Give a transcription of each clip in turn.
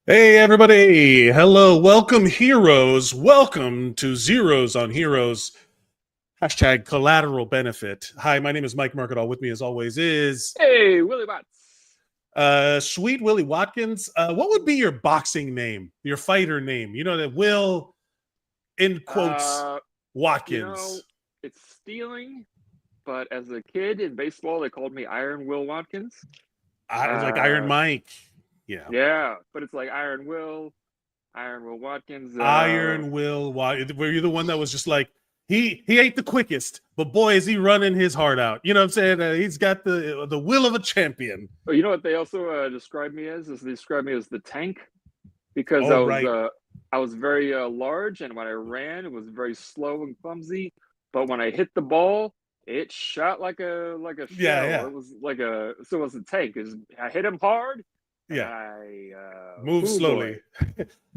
Hey everybody, hello, welcome heroes, welcome to Zeros on Heroes, hashtag Collateral Benefit. Hi, my name is Mike Mercadal. With me as always is Hey, Willie Watts. Sweet Willie Watkins. What would be your boxing name, your fighter name? You know, that Will, in quotes, Uh, you know, Watkins. it's stealing, but as a kid in baseball, they called me Iron Will Watkins. Like Iron Uh, Mike. Yeah. yeah, but it's like Iron Will Watkins. Iron Will Watkins. Were you the one that was just like, he ain't the quickest, but boy, is he running his heart out. You know what I'm saying? He's got the will of a champion. Oh, you know what they also described me as? Is they described me as the tank because Oh, right. I was very large, and when I ran, it was very slow and clumsy. But when I hit the ball, it shot like a Yeah, shell. yeah, It was like a so it was a tank. I hit him hard, and yeah. I Move oh boy. slowly.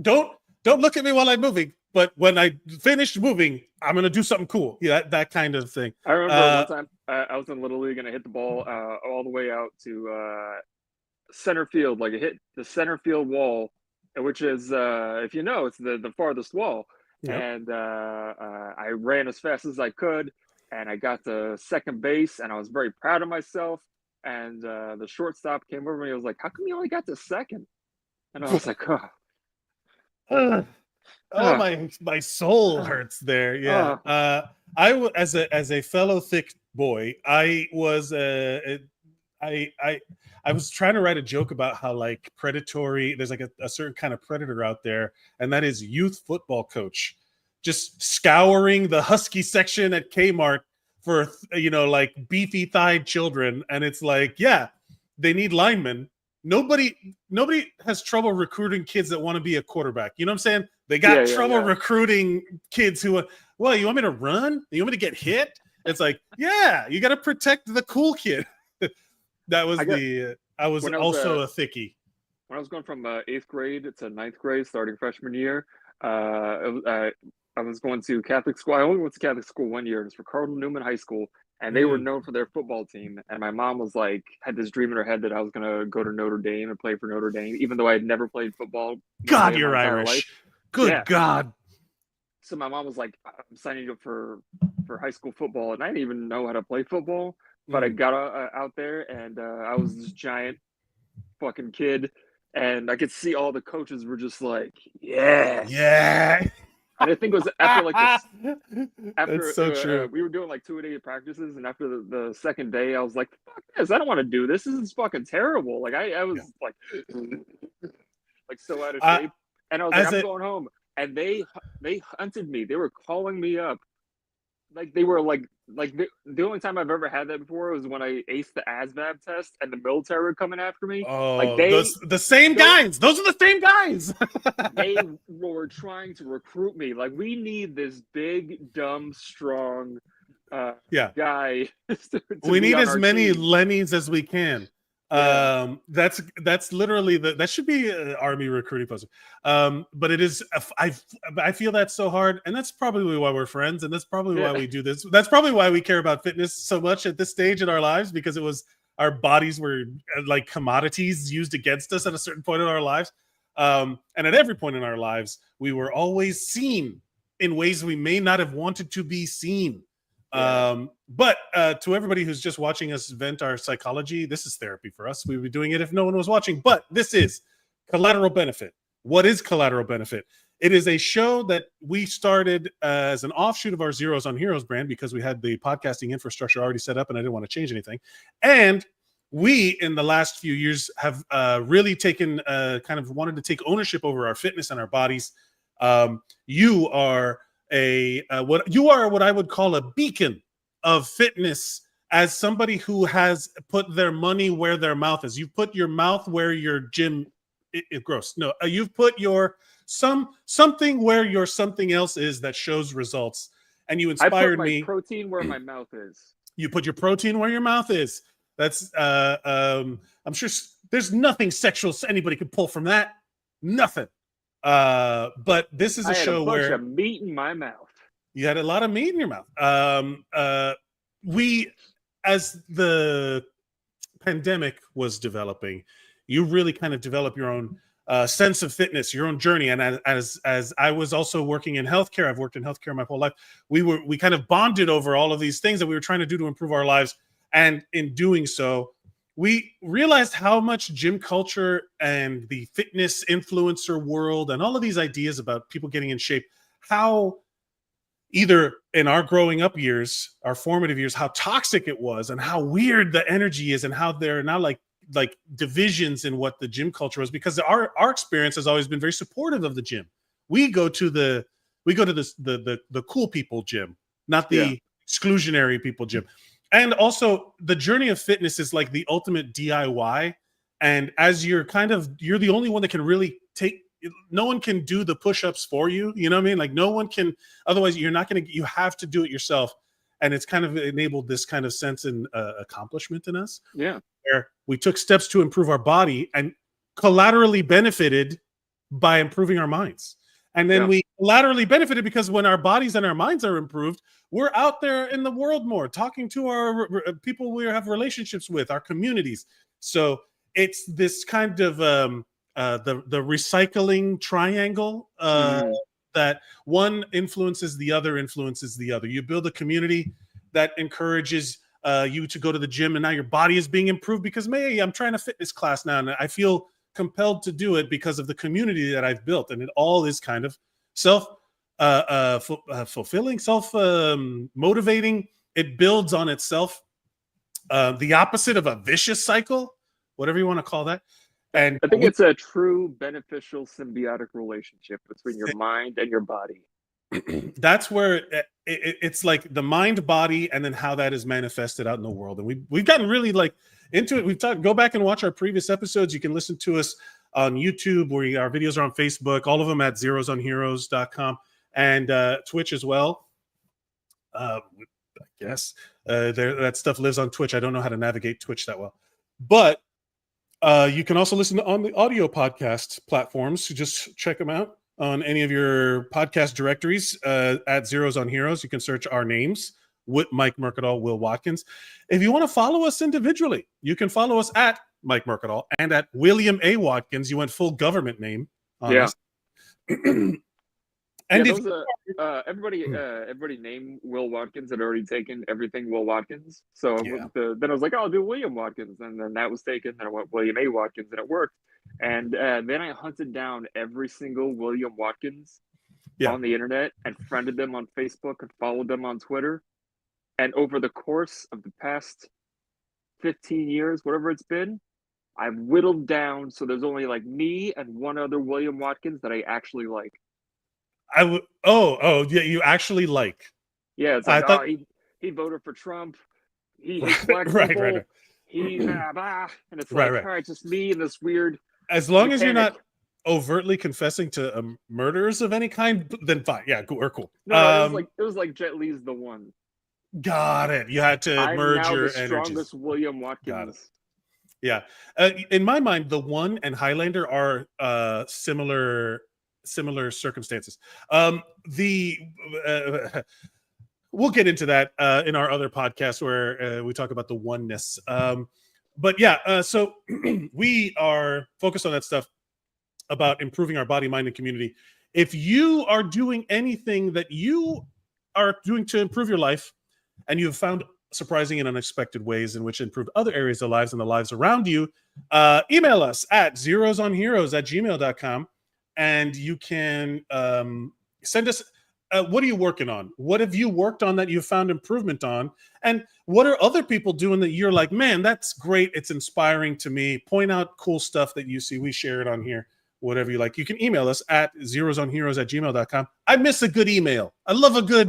don't don't look at me while I'm moving. But when I finish moving, I'm gonna do something cool. Yeah, that kind of thing. I remember Uh, one time I was in Little League and I hit the ball all the way out to center field, like it hit the center field wall, which is, if you know, it's the farthest wall. yep. And I ran as fast as I could, and I got to second base, and I was very proud of myself. And the shortstop came over me. He was like, "How come you only got to second?" And I was like, "Oh, Oh, ah, my soul ah, hurts there. Yeah. ah." As a fellow thick boy, I I I was trying to write a joke about how like predatory. There's like a certain kind of predator out there, and that is youth football coach, just scouring the husky section at Kmart for like beefy thighed children, and it's like, yeah, they need linemen. Nobody has trouble recruiting kids that want to be a quarterback. You know what I'm saying? They Yeah, got yeah, trouble yeah. recruiting kids who, well, you want me to run? You want me to get hit? It's like, yeah, you got to protect the cool kid. That was I got I was when I was also a thickie. when I was going from eighth grade to ninth grade, starting freshman year, I was going to Catholic school. I only went to Catholic school one year. It was for Cardinal Newman High School, and they were Mm. known for their football team. And my mom was like, had this dream in her head that I was going to go to Notre Dame and play for Notre Dame, even though I had never played football one God, day in my you're entire life. Irish. Yeah. Good God. So my mom was like, I'm signing you up for high school football, and I didn't even know how to play football, but I Mm. got out there, and I was this giant fucking kid, and I could see all the coaches were just like, yes. Yeah. And I think it was after like this, That's after so true. we were doing like 2 a day practices, and after the second day, I was like, fuck this, I don't want to do this. This is fucking terrible. Like I Yeah. was like so out of Uh, shape, and I was like, as I'm a going home. And they hunted me. They were calling me up, like they were like the only time I've ever had that before was when I aced the ASVAB test and the military were coming after me. Like Oh, the same those guys. Those are the same guys. they were trying to recruit me. Like, we need this big, dumb, strong Yeah. guy to We be need on as our many team. Lemmys as we can. Yeah, That's literally that should be an army recruiting poster. But it is. I feel that's so hard, and that's probably why we're friends, and that's probably yeah. why we do this. That's probably why we care about fitness so much at this stage in our lives, because it was our bodies were like commodities used against us at a certain point in our lives. And at every point in our lives, we were always seen in ways we may not have wanted to be seen. Yeah. But to everybody who's just watching us vent our psychology, this is therapy for us. We would be doing it if no one was watching. But this is Collateral Benefit. What is Collateral Benefit? It is a show that we started as an offshoot of our Zeros on Heroes brand because we had the podcasting infrastructure already set up and I didn't want to change anything. And we, in the last few years, have really taken kind of wanted to take ownership over our fitness and our bodies. You are what I would call a beacon of fitness, as somebody who has put their money where their mouth is. You've put your mouth where your gym gross. No, you've put your something where your something else is that shows results. And you I put inspired my me. protein where my mouth is. You put your protein where your mouth is. That's I'm sure there's nothing sexual anybody could pull from that. Nothing. But this is a I had a show bunch of where meat in my mouth. you had a lot of meat in your mouth. We, as the pandemic was developing, you really kind of develop your own sense of fitness, your own journey. And as I was also working in healthcare, I've worked in healthcare my whole life. We kind of bonded over all of these things that we were trying to do to improve our lives. And in doing so, we realized how much gym culture and the fitness influencer world and all of these ideas about people getting in shape, how either in our growing up years, our formative years, how toxic it was and how weird the energy is and how there are now like divisions in what the gym culture was, because our experience has always been very supportive of the gym. We go to the cool people gym, not the exclusionary people gym. And also the journey of fitness is like the ultimate DIY. And as you're the only one that can really no one can do the push-ups for you. You know what I mean? Like no one can, otherwise you have to do it yourself. And it's kind of enabled this kind of sense and accomplishment in us. Yeah. Where we took steps to improve our body and collaterally benefited by improving our minds. And then we collaterally benefited because when our bodies and our minds are improved, we're out there in the world more, talking to our people we have relationships with, our communities. So it's this kind of the recycling triangle that one influences the other. You build a community that encourages you to go to the gym, and now your body is being improved because, hey, I'm trying a fitness class now, and I feel compelled to do it because of the community that I've built. And it all is kind of fulfilling, motivating. It builds on itself. The opposite of a vicious cycle, whatever you want to call that. And I think it's a true beneficial symbiotic relationship between your mind and your body. That's where it's like the mind, body, and then how that is manifested out in the world. And we've gotten really like into it. We've talked. Go back and watch our previous episodes. You can listen to us on YouTube, where our videos are on Facebook. All of them at zerosonheroes.com and Twitch as well. I guess that stuff lives on Twitch. I don't know how to navigate Twitch that well, but you can also listen on the audio podcast platforms. So just check them out on any of your podcast directories at Zeros on Heroes. You can search our names with Mike Mercadal, Will Watkins. If you want to follow us individually, you can follow us at Mike Mercadal and at William A. Watkins. You went full government name on us. And everybody named Will Watkins had already taken everything Will Watkins. So then I was like, oh, I'll do William Watkins. And then that was taken. Then I went William A. Watkins, and it worked. And then I hunted down every single William Watkins on the internet and friended them on Facebook and followed them on Twitter. And over the course of the past 15 years, whatever it's been, I've whittled down so there's only like me and one other William Watkins that I actually like. You actually like. Yeah, it's like, he voted for Trump. He hates black people. Right. He and it's like, all right, just me and this weird. As long as you're not overtly confessing to murders of any kind, then fine. Yeah, we're cool. No, it was like Jet Li's the one. Got it. You had to merge your energies. I'm now the strongest William Watkins. Yeah. In my mind, the One and Highlander are similar circumstances. We'll get into that in our other podcast where we talk about the oneness. So we are focused on that stuff about improving our body, mind, and community. If you are doing anything that you are doing to improve your life, and you have found surprising and unexpected ways in which improved other areas of lives and the lives around you, email us at zerosonheroes@gmail.com. And you can send us, what are you working on? What have you worked on that you found improvement on? And what are other people doing that you're like, man, that's great. It's inspiring to me. Point out cool stuff that you see. We share it on here, whatever you like. You can email us at zerosonheroes@gmail.com. I miss a good email. I love a good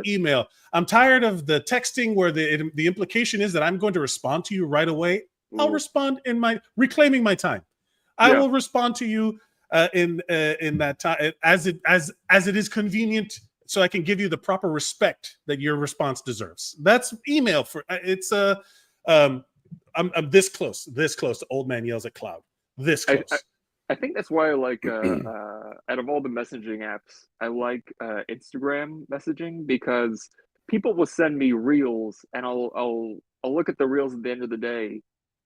email. I'm tired of the texting where the implication is that I'm going to respond to you right away. I'll respond in reclaiming my time. I will respond to you in that time as it is convenient, so I can give you the proper respect that your response deserves. That's email for it's I'm this close to old man yells at cloud. This close. I think that's why I like out of all the messaging apps, I like Instagram messaging, because people will send me reels and I'll look at the reels at the end of the day,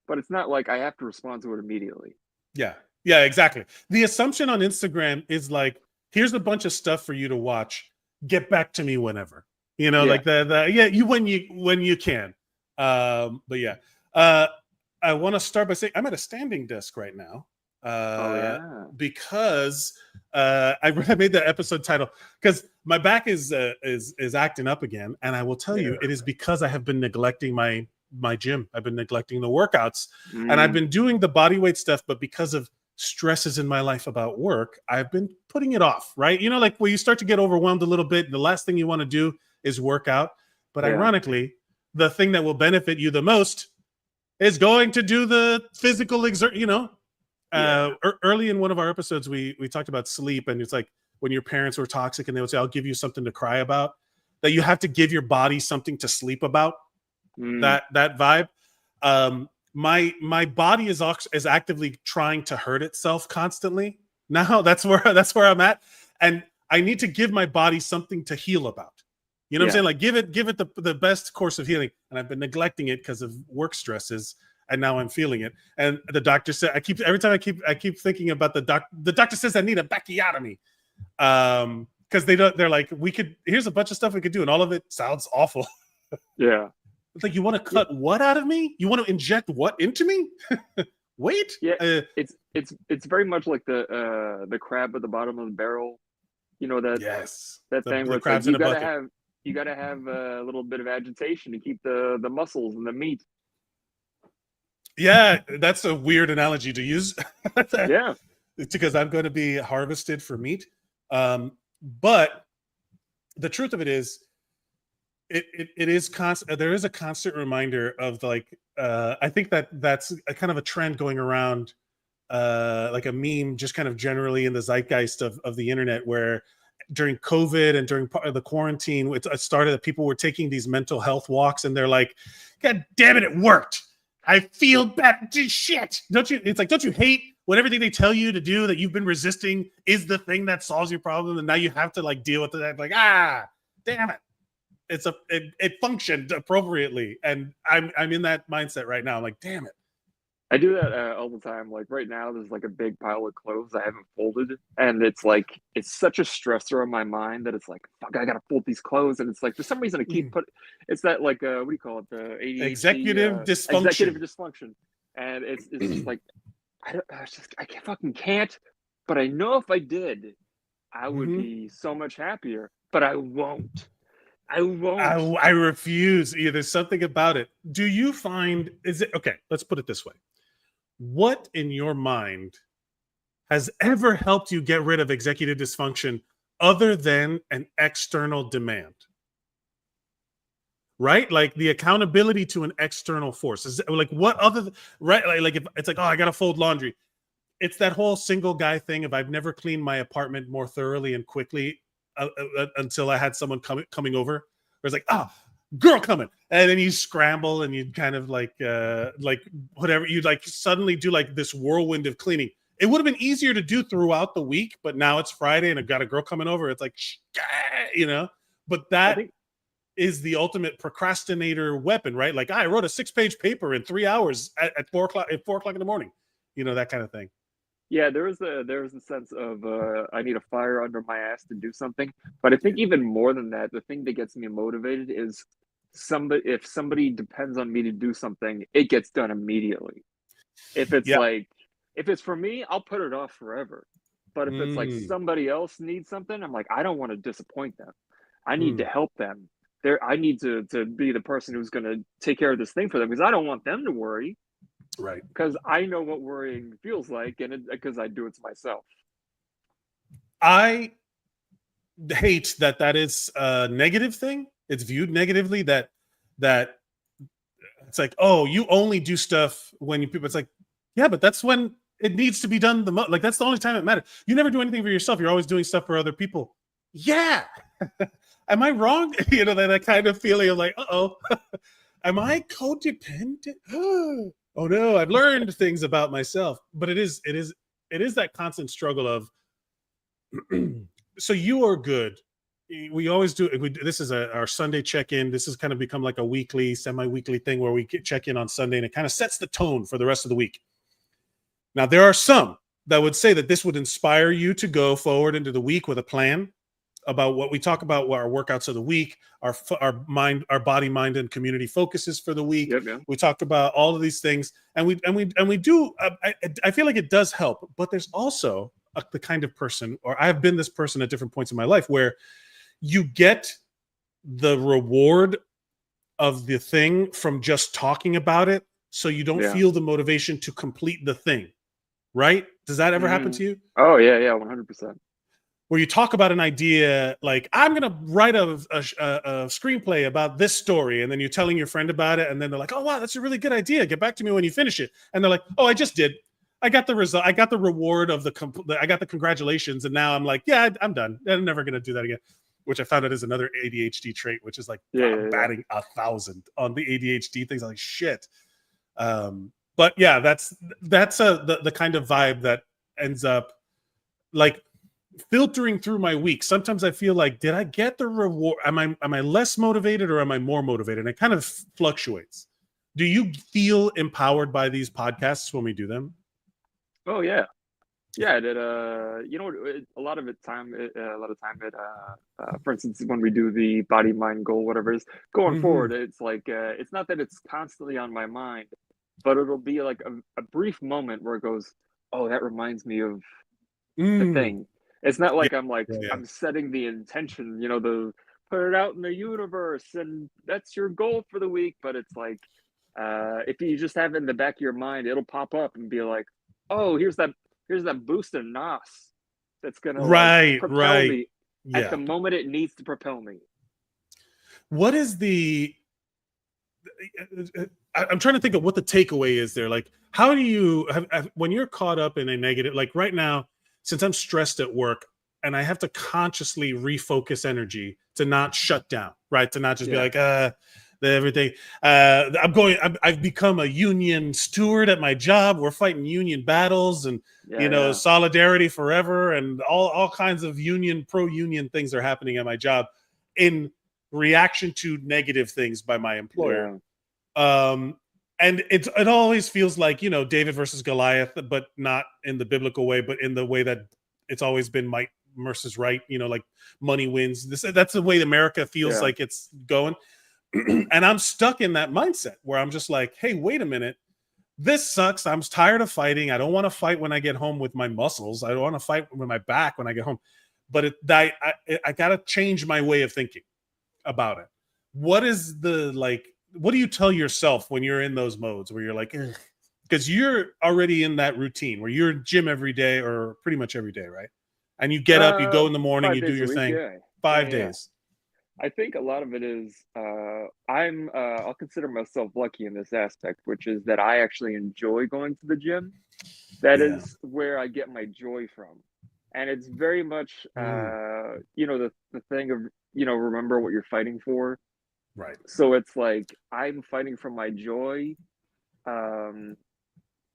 but it's not like I have to respond to it immediately. Yeah. Yeah, exactly. The assumption on Instagram is like, here's a bunch of stuff for you to watch. Get back to me whenever. Yeah. Like you when you can. But yeah. I want to start by saying I'm at a standing desk right now. Oh yeah. Because I made that episode title because my back is acting up again, and I will tell you it is because I have been neglecting my gym. I've been neglecting the workouts, and I've been doing the body weight stuff, but because of stresses in my life about work, I've been putting it off, right? Like where you start to get overwhelmed a little bit, the last thing you want to do is work out. But ironically, the thing that will benefit you the most is going to do the physical exert, early in one of our episodes, we talked about sleep, and it's like when your parents were toxic and they would say, I'll give you something to cry about, that you have to give your body something to sleep about. That vibe. My body is actively trying to hurt itself constantly. Now that's where I'm at. And I need to give my body something to heal about. You know what I'm saying? Like give it the best course of healing. And I've been neglecting it because of work stresses. And now I'm feeling it. And the doctor said, every time I keep thinking about the doctor says I need a BACK-EOTOmy. Because they're like, here's a bunch of stuff we could do, and all of it sounds awful. Yeah. It's like, you want to cut what out of me? You want to inject what into me? Wait. Yeah. It's very much like the crab at the bottom of the barrel. That thing where it's like you gotta have a little bit of agitation to keep the muscles and the meat. Yeah, that's a weird analogy to use. Yeah. It's because I'm going to be harvested for meat. But the truth of it is, it is constant. There is a constant reminder of like, I think that's a kind of a trend going around, like a meme, just kind of generally in the zeitgeist of the internet, where during COVID and during the quarantine, it started that people were taking these mental health walks, and they're like, God damn it worked. I feel bad. Shit. Don't you? It's like, don't you hate when everything they tell you to do that you've been resisting is the thing that solves your problem, and now you have to like deal with it? Like, damn it. It functioned appropriately, and I'm in that mindset right now. I'm like, damn it. I do that all the time. Like right now, there's like a big pile of clothes I haven't folded, and it's like it's such a stressor on my mind that it's like, fuck, I gotta fold these clothes, and it's like for some reason I keep it's that like what do you call it, the ADHD, executive dysfunction, and it's just like I can't. But I know if I did, I would be so much happier. But I won't. I refuse. There's something about it. Do you find okay? Let's put it this way. What in your mind has ever helped you get rid of executive dysfunction other than an external demand? Right? Like the accountability to an external force. Is like what other, right? Like if it's like, oh, I got to fold laundry. It's that whole single guy thing of I've never cleaned my apartment more thoroughly and quickly until I had someone coming over. It's like, girl coming, and then you scramble and you kind of like whatever, you like suddenly do like this whirlwind of cleaning. It would have been easier to do throughout the week, but now it's Friday and I've got a girl coming over. It's like, but that is the ultimate procrastinator weapon, right? Like I wrote a 6-page paper in 3 hours at 4 o'clock in the morning, that kind of thing. Yeah, there was a sense of I need a fire under my ass to do something. But I think even more than that, the thing that gets me motivated is if somebody depends on me to do something, it gets done immediately. If it's if it's for me, I'll put it off forever. But if it's like somebody else needs something, I'm like, I don't want to disappoint them. I need to help them. I need to be the person who's going to take care of this thing for them, because I don't want them to worry. Right. Because I know what worrying feels like, and because I do it to myself. I hate that is a negative thing. It's viewed negatively that it's like, oh, you only do stuff when people. It's like, yeah, but that's when it needs to be done the most. Like that's the only time it matters. You never do anything for yourself. You're always doing stuff for other people. Yeah. Am I wrong? That kind of feeling of like, am I codependent? Oh no, I've learned things about myself. But it is that constant struggle of so you are good. We always do. This is our Sunday check-in. This has kind of become like a weekly, semi-weekly thing where we check in on Sunday, and it kind of sets the tone for the rest of the week. Now, there are some that would say that this would inspire you to go forward into the week with a plan about what we talk about, what our workouts of the week, our mind, our body, mind, and community focuses for the week. Yep, yeah. We talked about all of these things, and we do. I feel like it does help, but there's also the kind of person, or I've been this person at different points in my life, where you get the reward of the thing from just talking about it, so you don't feel the motivation to complete the thing. Right? Does that ever happen to you? Oh yeah, 100%. Where you talk about an idea, like, I'm going to write a screenplay about this story, and then you're telling your friend about it, and then they're like, oh wow, that's a really good idea, get back to me when you finish it. And they're like, oh, I just did, I got the result, I got the reward of I got the congratulations, and now I'm like, yeah, I'm done, I'm never going to do that again. Which I found out is another ADHD trait, which is like batting 1,000 on the ADHD things. I'm like, shit. But yeah, that's the kind of vibe that ends up like filtering through my week. Sometimes I feel like, did I get the reward? Am I less motivated, or am I more motivated? And it kind of fluctuates. Do you feel empowered by these podcasts when we do them? Oh yeah. Yeah, that you know, a lot of time for instance, when we do the body, mind, goal, whatever it is, going forward, it's like it's not that it's constantly on my mind, but it'll be like a brief moment where it goes, oh, that reminds me of the thing. It's not like I'm setting the intention, you know, to put it out in the universe and that's your goal for the week. But it's like, if you just have it in the back of your mind, it'll pop up and be like, oh, here's that boost of NOS that's gonna propel me at the moment it needs to propel me. What is the? I'm trying to think of what the takeaway is there. Like, how do you when you're caught up in a negative? Like right now, since I'm stressed at work and I have to consciously refocus energy to not shut down, right? To not just be like, everything. I've become a union steward at my job. We're fighting union battles and, solidarity forever. And all kinds of pro-union things are happening at my job in reaction to negative things by my employer. And it always feels like, David versus Goliath, but not in the biblical way, but in the way that it's always been might versus right, like money wins. That's the way America feels like it's going. And I'm stuck in that mindset where I'm just like, hey, wait a minute. This sucks. I'm tired of fighting. I don't want to fight when I get home with my muscles. I don't want to fight with my back when I get home. But I got to change my way of thinking about it. What do you tell yourself when you're in those modes where you're like, because you're already in that routine where you're in gym every day or pretty much every day, right? And you get up, you go in the morning, you do your thing. 5 days. I think a lot of it is I'll consider myself lucky in this aspect, which is that I actually enjoy going to the gym. That is where I get my joy from. And it's very much, the thing of, remember what you're fighting for. Right. So it's like, I'm fighting for my joy. Not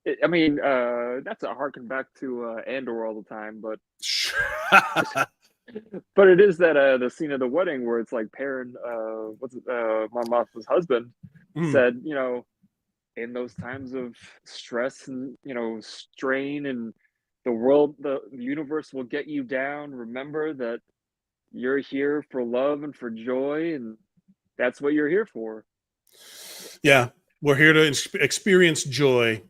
to harken back to Andor all the time, but but it is that the scene of the wedding where it's like Perrin, Mon Mothma's husband, said, in those times of stress and strain and the world, the universe will get you down. Remember that you're here for love and for joy, and that's what you're here for. Yeah, we're here to experience joy.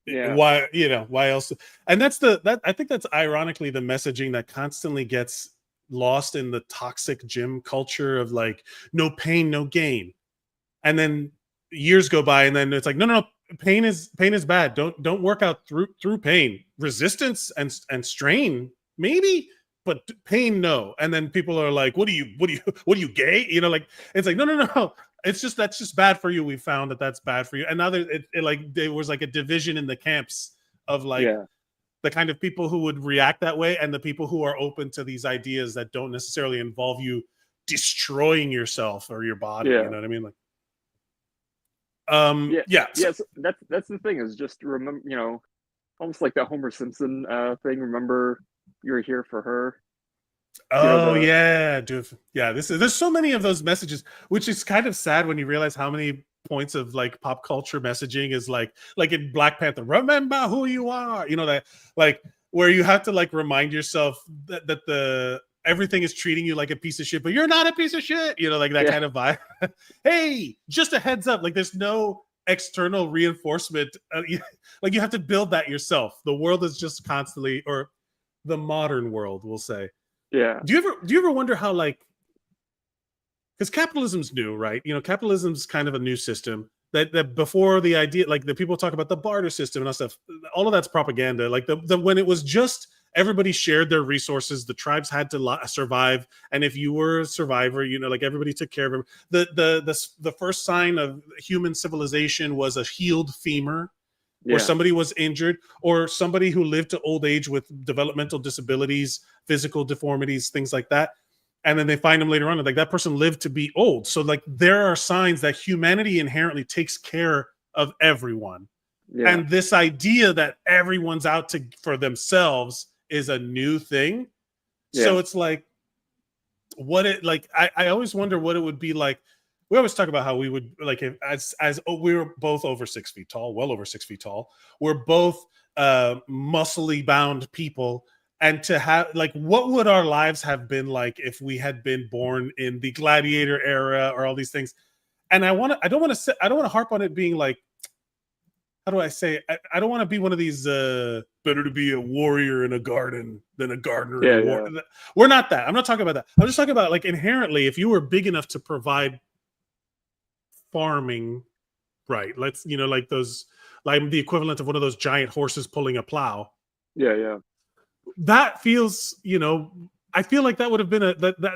Yeah. Why else? And I think that's ironically the messaging that constantly gets lost in the toxic gym culture of like, no pain, no gain. And then years go by and then it's like, no, pain is bad. Don't work out through pain. Resistance and strain, maybe, but pain, no. And then people are like, what are you gay? It's like, no. It's just, that's just bad for you. We found that's bad for you. And now there was like a division in the camps of the kind of people who would react that way and the people who are open to these ideas that don't necessarily involve you destroying yourself or your body. You know what I mean? So that's the thing, is just remember, almost like that Homer Simpson thing. Remember, you're here for her. Dude. Yeah, there's so many of those messages, which is kind of sad when you realize how many points of like pop culture messaging is like in Black Panther, remember who you are, you know, that like where you have to like remind yourself that the everything is treating you like a piece of shit, but you're not a piece of shit, you know, like that kind of vibe. Hey, just a heads up, like there's no external reinforcement, like you have to build that yourself. The world is just constantly, or the modern world, we'll say. Yeah. Do you ever wonder how, like, because capitalism's new, right? You know, capitalism's kind of a new system that before the idea, like the people talk about the barter system and all stuff, all of that's propaganda. Like the when it was just everybody shared their resources, the tribes had to survive, and if you were a survivor, you know, like everybody took care of them. The first sign of human civilization was a healed femur, or somebody was injured, or somebody who lived to old age with developmental disabilities, physical deformities, things like that. And then they find them later on, like that person lived to be old. So like there are signs that humanity inherently takes care of everyone. Yeah. And this idea that everyone's out for themselves is a new thing. Yeah. So it's like, I always wonder what it would be like. We always talk about how we would like, as we were both over 6 feet tall, well over 6 feet tall. We're both muscly bound people. And to have, like, what would our lives have been like if we had been born in the gladiator era or all these things? And I don't want to harp on it being like, how do I say? I don't want to be one of these better to be a warrior in a garden than a gardener in a war. Yeah. We're not that. I'm not talking about that. I'm just talking about like inherently, if you were big enough to provide farming, right? Let's, you know, like those, like the equivalent of one of those giant horses pulling a plow. Yeah, yeah. That feels, you know, I feel like that would have been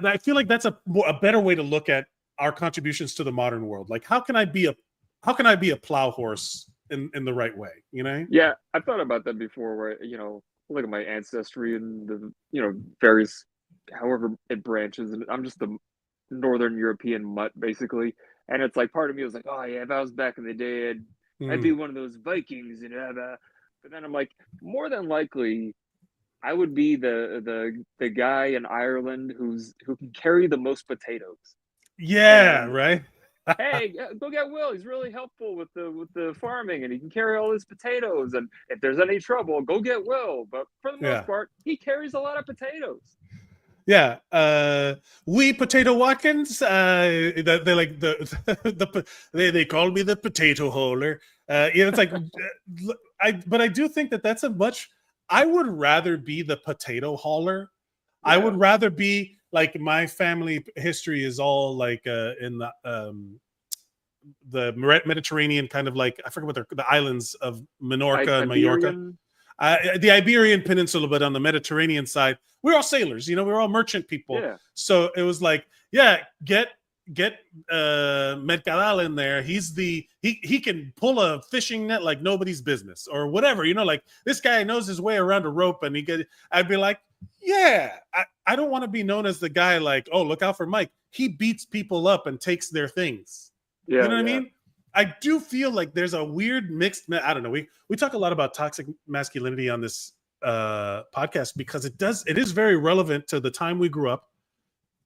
I feel like that's a better way to look at our contributions to the modern world. Like, how can I be a plow horse in the right way, you know? Yeah, I've thought about that before, where, you know, look at my ancestry and the, you know, various, however it branches, and I'm just the Northern European mutt, basically. And it's like, part of me was like, oh yeah, if I was back in the day, I'd be one of those Vikings, you know. But then I'm like, more than likely, I would be the guy in Ireland who can carry the most potatoes. Yeah, and, right. Hey, go get Will. He's really helpful with the farming, and he can carry all his potatoes. And if there's any trouble, go get Will. But for the most part, he carries a lot of potatoes. Yeah, we potato Watkins. They like they call me the potato hauler. Yeah, it's like but I do think that's a much. I would rather be the potato hauler. Yeah. I would rather be like, my family history is all like in the Mediterranean, kind of like, I forget what the islands of Minorca and Mallorca. The Iberian Peninsula, but on the Mediterranean side, we're all sailors, you know, we're all merchant people. Yeah. So it was like, yeah, get Mercadal in there. He can pull a fishing net like nobody's business, or whatever, you know, like this guy knows his way around a rope, and I'd be like, yeah, I don't want to be known as the guy like, oh, look out for Mike. He beats people up and takes their things. Yeah, you know what I mean? I do feel like there's a weird mixed, I don't know. We talk a lot about toxic masculinity on this podcast because it is very relevant to the time we grew up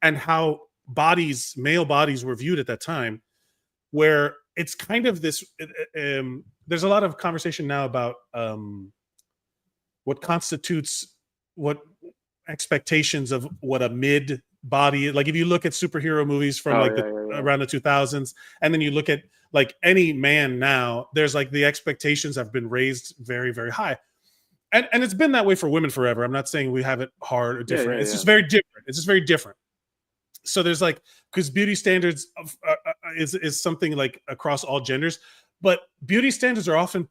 and how male bodies were viewed at that time, where it's kind of this, there's a lot of conversation now about what constitutes, what expectations of what a mid body, like if you look at superhero movies from around the 2000s, and then you look at like any man now, there's like the expectations have been raised very, very high. And it's been that way for women forever. I'm not saying we have it hard or different. It's just very different. It's just very different. So there's like, because beauty standards is something like across all genders, but beauty standards are often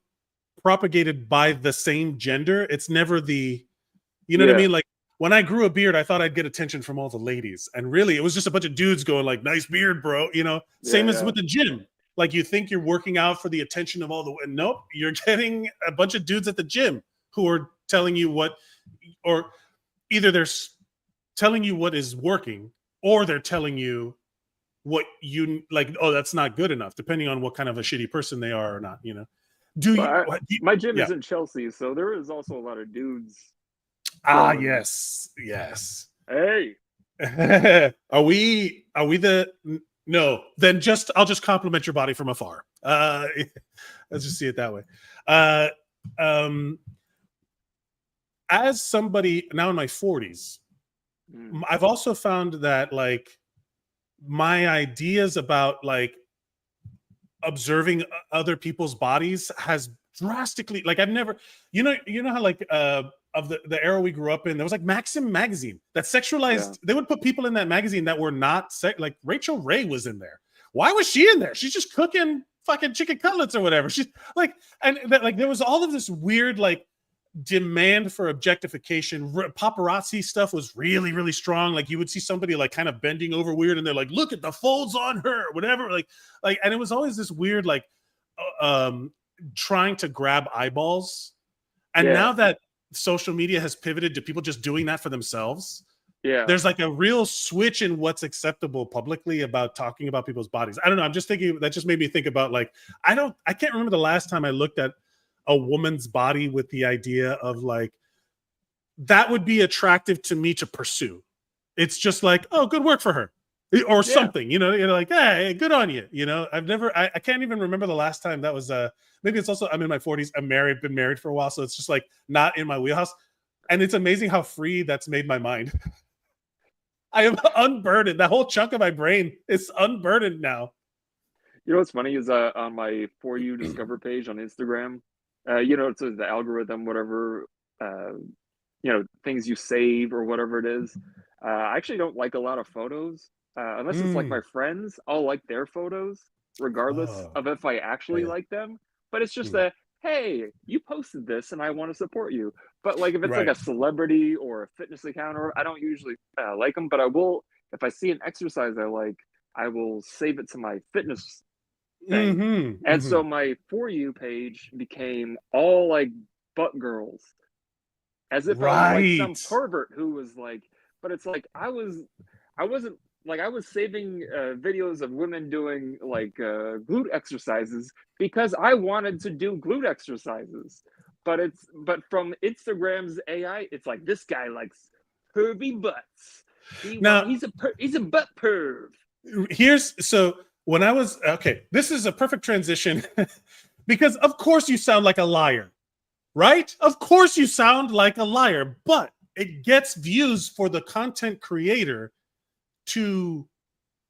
propagated by the same gender. It's never the, you know what I mean? Like, when I grew a beard, I thought I'd get attention from all the ladies. And really, it was just a bunch of dudes going like, nice beard, bro. You know, same as with the gym. Like, you think you're working out for the attention of all the, nope, you're getting a bunch of dudes at the gym who are telling you what, or either they're telling you what is working, or they're telling you what you like, oh, that's not good enough, depending on what kind of a shitty person they are or not, you know. My gym is in Chelsea, so there is also a lot of dudes. Yes. Hey. Are we the No, then I'll just compliment your body from afar. Let's just see it that way. Uh, um, as somebody now in my 40s, I've also found that like my ideas about like observing other people's bodies has drastically, like I've never, you know how like of the era we grew up in, there was like Maxim magazine that sexualized. They would put people in that magazine that were not like Rachel Ray was in there. Why was she in there? She's just cooking fucking chicken cutlets or whatever. She's like, and like there was all of this weird like demand for objectification. Paparazzi stuff was really, really strong. Like you would see somebody like kind of bending over weird, and they're like, "Look at the folds on her," whatever. Like, and it was always this weird like trying to grab eyeballs. And now that social media has pivoted to people just doing that for themselves, there's like a real switch in what's acceptable publicly about talking about people's bodies. I don't know. I'm just thinking, that just made me think about like, I can't remember the last time I looked at a woman's body with the idea of like, that would be attractive to me to pursue. It's just like, oh, good work for her or something, you're like, hey, good on you. I can't even remember the last time that was, maybe it's also, I'm in my 40s, been married for a while. So it's just like not in my wheelhouse. And it's amazing how free that's made my mind. I am unburdened. That whole chunk of my brain is unburdened now. You know what's funny is on my For You Discover page on Instagram, it says the algorithm, whatever, things you save or whatever it is. I actually don't like a lot of photos unless it's like my friends. I'll like their photos regardless of if I actually like them. But it's just that, hey, you posted this and I want to support you. But like if it's like a celebrity or a fitness account, or I don't usually like them, but I will, if I see an exercise I like, I will save it to my fitness thing. So my For You page became all like butt girls, as if I was like some pervert who was like, but it's like I wasn't like, I was saving videos of women doing like glute exercises because I wanted to do glute exercises. But from Instagram's AI, it's like, this guy likes pervy butts. He's a butt perv. So when I was this is a perfect transition because of course you sound like a liar, right? Of course you sound like a liar, but it gets views for the content creator to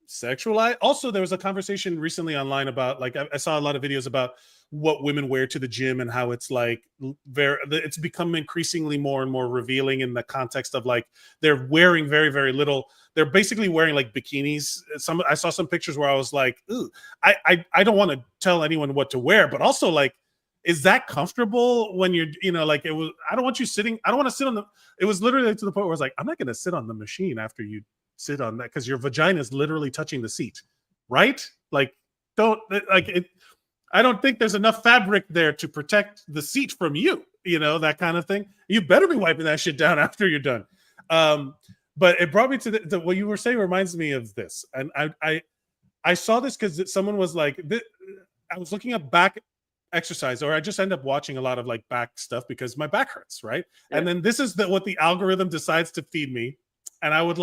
sexualize. Also, there was a conversation recently online about like, I saw a lot of videos about what women wear to the gym and how it's like it's become increasingly more and more revealing in the context of like they're wearing very, very little. They're basically wearing like bikinis. I saw some pictures where I was like, ooh, I don't want to tell anyone what to wear, but also like, is that comfortable when you're, like it was, I don't want you sitting, I don't want to sit on it was literally to the point where I was like, I'm not going to sit on the machine after you sit on that, because your vagina is literally touching the seat, right? Like, don't like it. I don't think there's enough fabric there to protect the seat from you, that kind of thing. You better be wiping that shit down after you're done. But it brought me to what you were saying reminds me of this. And I saw this because someone was like, I was looking up back exercise, or I just end up watching a lot of like back stuff because my back hurts, right? Yeah. And then this is what the algorithm decides to feed me. And I would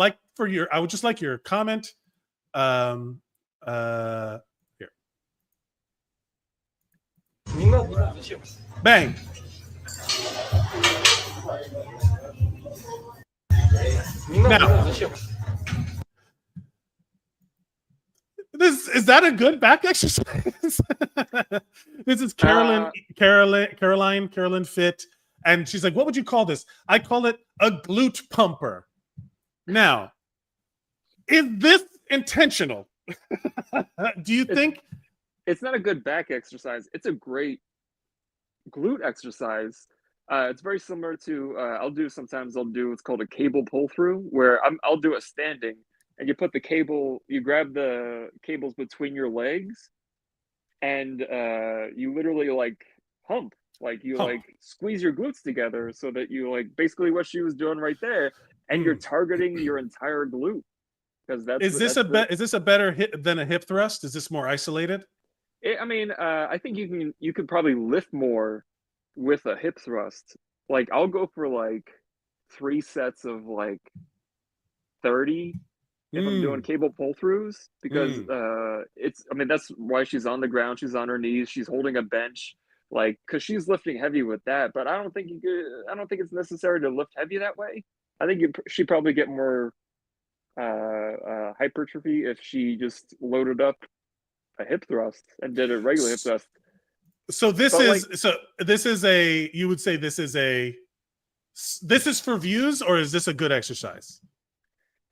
just like your comment. Here. Bang. Now, is that a good back exercise? This is Caroline Fit, and she's like, "What would you call this?" I call it a glute pumper. Now, is this intentional? Do you think it's not a good back exercise? It's a great glute exercise. It's very similar to I'll do what's called a cable pull through, where I'll do it standing, and you grab the cables between your legs, and you literally like hump, like you like squeeze your glutes together so that you like basically what she was doing right there, and you're targeting your entire glute. Because is this a better hit than a hip thrust? Is this more isolated? I think you could probably lift more with a hip thrust. Like I'll go for like 3 sets of like 30, if I'm doing cable pull-throughs, because that's why she's on the ground, she's on her knees, she's holding a bench, like, because she's lifting heavy with that. But I don't think it's necessary to lift heavy that way. I think she'd probably get more hypertrophy if she just loaded up a hip thrust and did a regular hip thrust. So this is you would say this is for views, or is this a good exercise?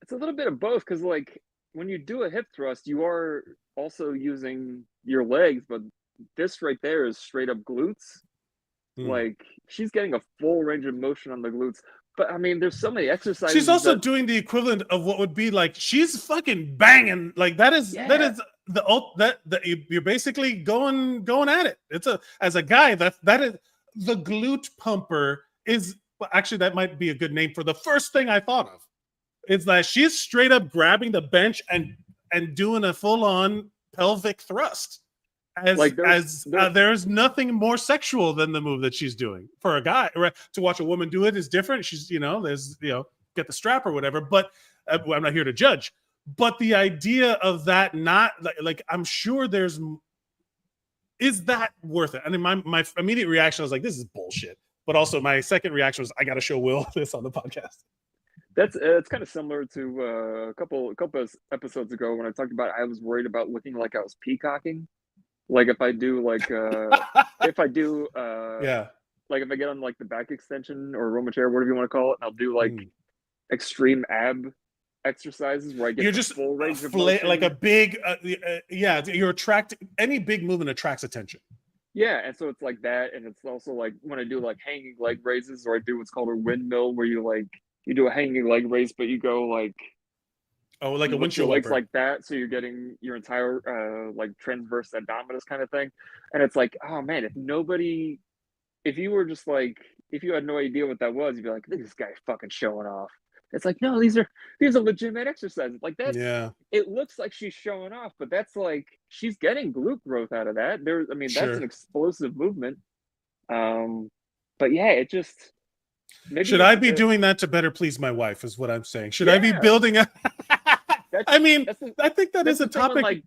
It's a little bit of both, because like when you do a hip thrust, you are also using your legs, but this right there is straight up glutes. Like, she's getting a full range of motion on the glutes. But I mean, there's so many exercises. She's also doing the equivalent of what would be like, she's fucking banging. Like that is you're basically going at it. As a guy, that is the glute pumper is, well, actually that might be a good name for the first thing I thought of. It's that she's straight up grabbing the bench and doing a full on pelvic thrust. There's nothing more sexual than the move that she's doing for a guy. Right? To watch a woman do it is different. She's, there's, get the strap or whatever. But I'm not here to judge. But the idea of that, not like, I'm sure is that worth it? I mean, my immediate reaction was like, this is bullshit. But also my second reaction was, I got to show Will this on the podcast. That's it's kind of similar to a couple episodes ago when I talked about I was worried about looking like I was peacocking. Like if I do like if I get on like the back extension or Roma chair, whatever you want to call it, and I'll do like extreme ab exercises where I get just full range of motion. Like a big you're attracting, any big movement attracts attention. Yeah, and so it's like that, and it's also like when I do like hanging leg raises, or I do what's called a windmill, where you do a hanging leg raise, but you go like a windshield legs wiper. Like that, so you're getting your entire like transverse abdominis kind of thing. And it's like, oh man, if you were just like, if you had no idea what that was, you'd be like, this guy fucking showing off. It's like, no, these are legitimate exercises. Like that's it looks like she's showing off, but that's like she's getting glute growth out of that. That's an explosive movement. But yeah, it just should I be doing that to better please my wife is what I'm saying. Should I be building a I think that is a topic.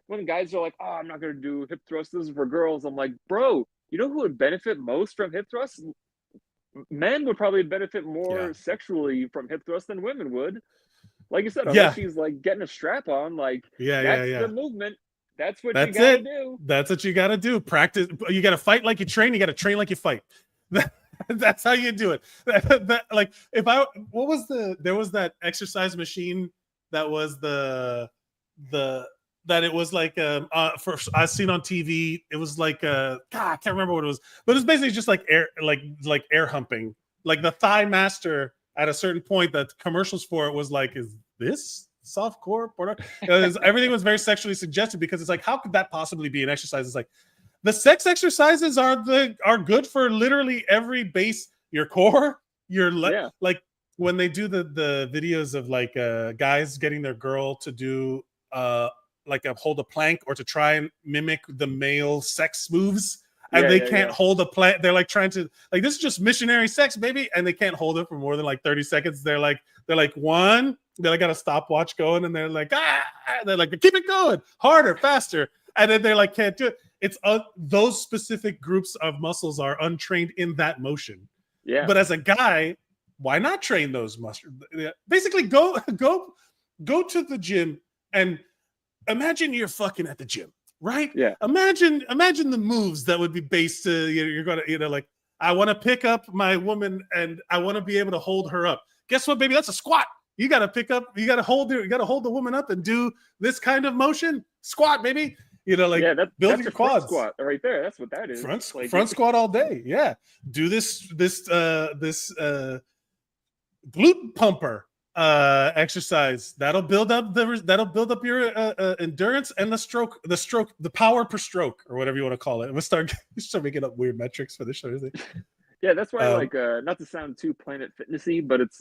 When guys are like, oh, I'm not going to do hip thrusts, this is for girls. I'm like, bro, you know who would benefit most from hip thrusts? Men would probably benefit more sexually from hip thrusts than women would. Like you said, unless she's like getting a strap on, like that's the movement. That's what you got to do. That's what you got to do. Practice. You got to fight like you train. You got to train like you fight. That's how you do it. There was that exercise machine that was that it was like first I've seen on TV. It was like I can't remember what it was, but it was basically just like air humping. Like the Thigh Master at a certain point, that commercials for it was like, is this softcore porno? Everything was very sexually suggested, because it's like, how could that possibly be an exercise? It's like, the sex exercises are good for literally every base, your core, like when they do the videos of like guys getting their girl to do hold a plank, or to try and mimic the male sex moves, and they can't hold a plank. They're like trying to, like, this is just missionary sex, baby, and they can't hold it for more than like 30 seconds. They're like one, they like got a stopwatch going, and they're like they're like, keep it going harder, faster, and then they're like, can't do it. It's those specific groups of muscles are untrained in that motion. Yeah. But as a guy, why not train those muscles? Basically, go to the gym and imagine you're fucking at the gym, right? Yeah. Imagine the moves that would be based to you're gonna, like, I want to pick up my woman and I want to be able to hold her up. Guess what, baby? That's a squat. You got to hold the woman up and do this kind of motion. Squat, baby. Build your quads. Squat right there. That's what that is. Front squat all day. Yeah. Do this glute pumper exercise. That'll build up your endurance and the power per stroke, or whatever you want to call it. We'll start making up weird metrics for the show. Yeah, that's why not to sound too Planet Fitnessy, but it's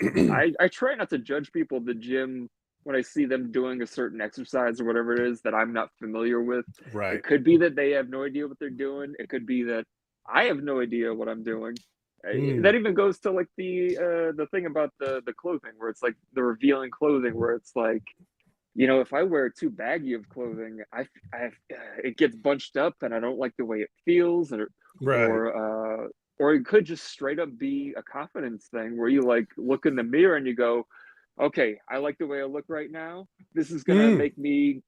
I try not to judge people at the gym when I see them doing a certain exercise or whatever it is that I'm not familiar with. Right. It could be that they have no idea what they're doing. It could be that I have no idea what I'm doing. That even goes to like the thing about the clothing, where it's like the revealing clothing, where it's like if I wear too baggy of clothing, it gets bunched up and I don't like the way it feels, Right. or it could just straight up be a confidence thing where you like look in the mirror and you go, okay, I like the way I look right now. This is gonna Mm. make me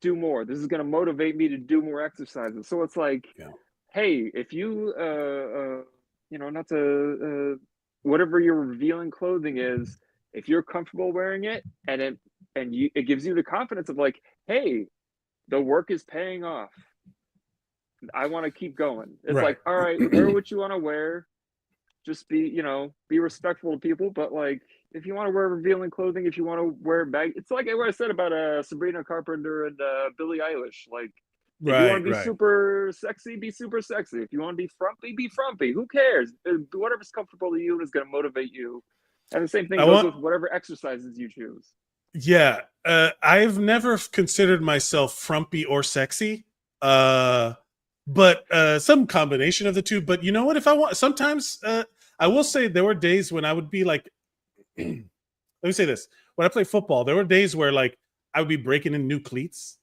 do more. This is gonna motivate me to do more exercises. So it's like, Yeah. hey, if you not to whatever your revealing clothing is, if you're comfortable wearing it it gives you the confidence of like, hey, the work is paying off. I want to keep going. It's Right. like, all right, wear what you want to wear. Just be respectful to people. But like, if you want to wear revealing clothing, if you want to wear it's like what I said about Sabrina Carpenter and Billie Eilish. Like, if you want Right. to be Right. super sexy, be super sexy. If you want to be frumpy, be frumpy. Who cares? Whatever's comfortable to you is going to motivate you. And the same thing I goes want. with whatever exercises you choose. Yeah. I've never considered myself frumpy or sexy. But some combination of the two. But you know what? If I want, sometimes I will say there were days when I would be like, let me say this: when I play football, there were days where like I would be breaking in new cleats,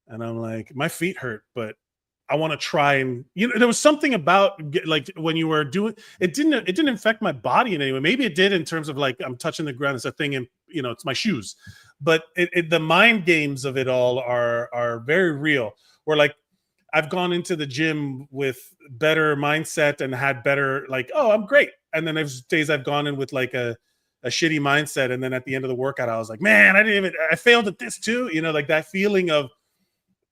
and I'm like, my feet hurt, but I want to try and there was something about like when you were doing it didn't affect my body in any way. Maybe it did in terms of like I'm touching the ground as a thing, and it's my shoes, but the mind games of it all are very real. Where like I've gone into the gym with better mindset and had better like, oh, I'm great. And then there's days I've gone in with like a shitty mindset. And then at the end of the workout, I was like, man, I failed at this too. Like that feeling of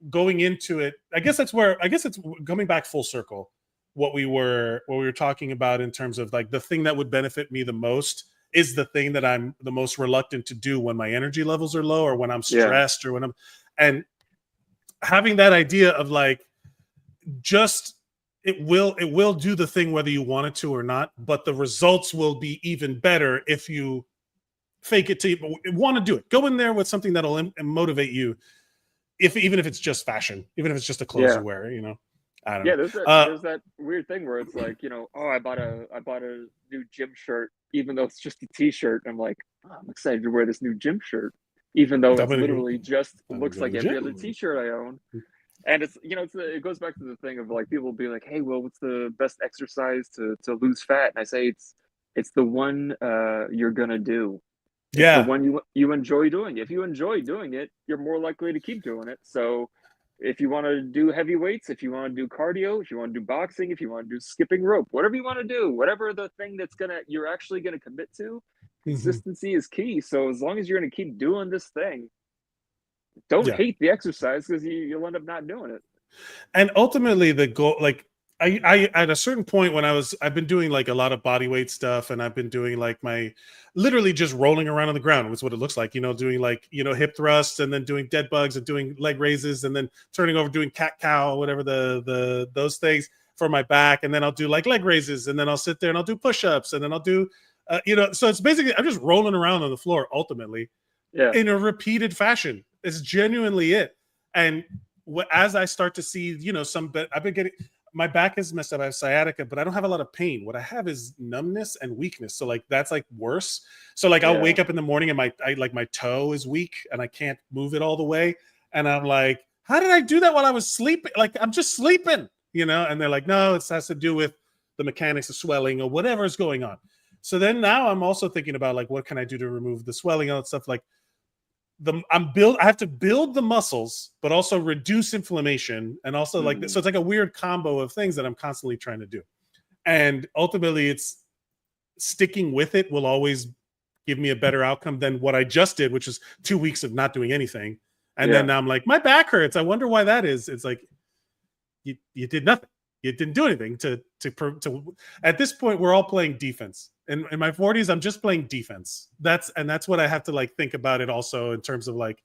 going into it. I guess it's coming back full circle. What we were talking about in terms of like the thing that would benefit me the most is the thing that I'm the most reluctant to do when my energy levels are low or when I'm Yeah. stressed or and having that idea of like, just it will do the thing whether you want it to or not, but the results will be even better if you fake it to want to do it. Go in there with something that'll motivate you, even if it's just fashion, even if it's just the clothes you Yeah. wear. I don't Yeah, know. there's that weird thing where it's like, oh, I bought a new gym shirt, even though it's just a t-shirt. I'm like, oh, I'm excited to wear this new gym shirt, even though I'm it's gonna, literally just I'm gonna looks go to like the every other gym. t-shirt I own. And it goes back to the thing of like people be like, hey, well, what's the best exercise to lose fat? And I say it's the one you're gonna do. It's the Yeah, one you enjoy doing. If you enjoy doing it, you're more likely to keep doing it. So if you want to do heavy weights, if you want to do cardio, if you want to do boxing, if you want to do skipping rope, whatever you want to do, whatever the thing you're actually gonna commit to, hmm, consistency is key. So as long as you're gonna keep doing this thing, don't yeah. hate the exercise because you'll end up not doing it. And ultimately the goal, like I at a certain point when I've been doing like a lot of body weight stuff, and I've been doing like my literally just rolling around on the ground was what it looks like, doing like, hip thrusts, and then doing dead bugs and doing leg raises, and then turning over doing cat cow, whatever the those things for my back. And then I'll do like leg raises, and then I'll sit there and I'll do push-ups, and then I'll do so it's basically I'm just rolling around on the floor ultimately Yeah. in a repeated fashion. It's genuinely it. And as I start to see, I've been getting my back is messed up. I have sciatica, but I don't have a lot of pain. What I have is numbness and weakness. So like that's like worse. So like I'll Yeah. wake up in the morning and my toe is weak and I can't move it all the way. And I'm like, how did I do that while I was sleeping? Like I'm just sleeping, And they're like, no, it has to do with the mechanics of swelling or whatever is going on. So then now I'm also thinking about like, what can I do to remove the swelling and all that stuff? Like I have to build the muscles, but also reduce inflammation, and also like so it's like a weird combo of things that I'm constantly trying to do. And ultimately it's sticking with it will always give me a better outcome than what I just did, which is 2 weeks of not doing anything. And then Yeah. now I'm like, my back hurts. I wonder why that is. It's like you did nothing. You didn't do anything to at this point we're all playing defense. In my 40s, I'm just playing defense. That's what I have to like think about it also in terms of like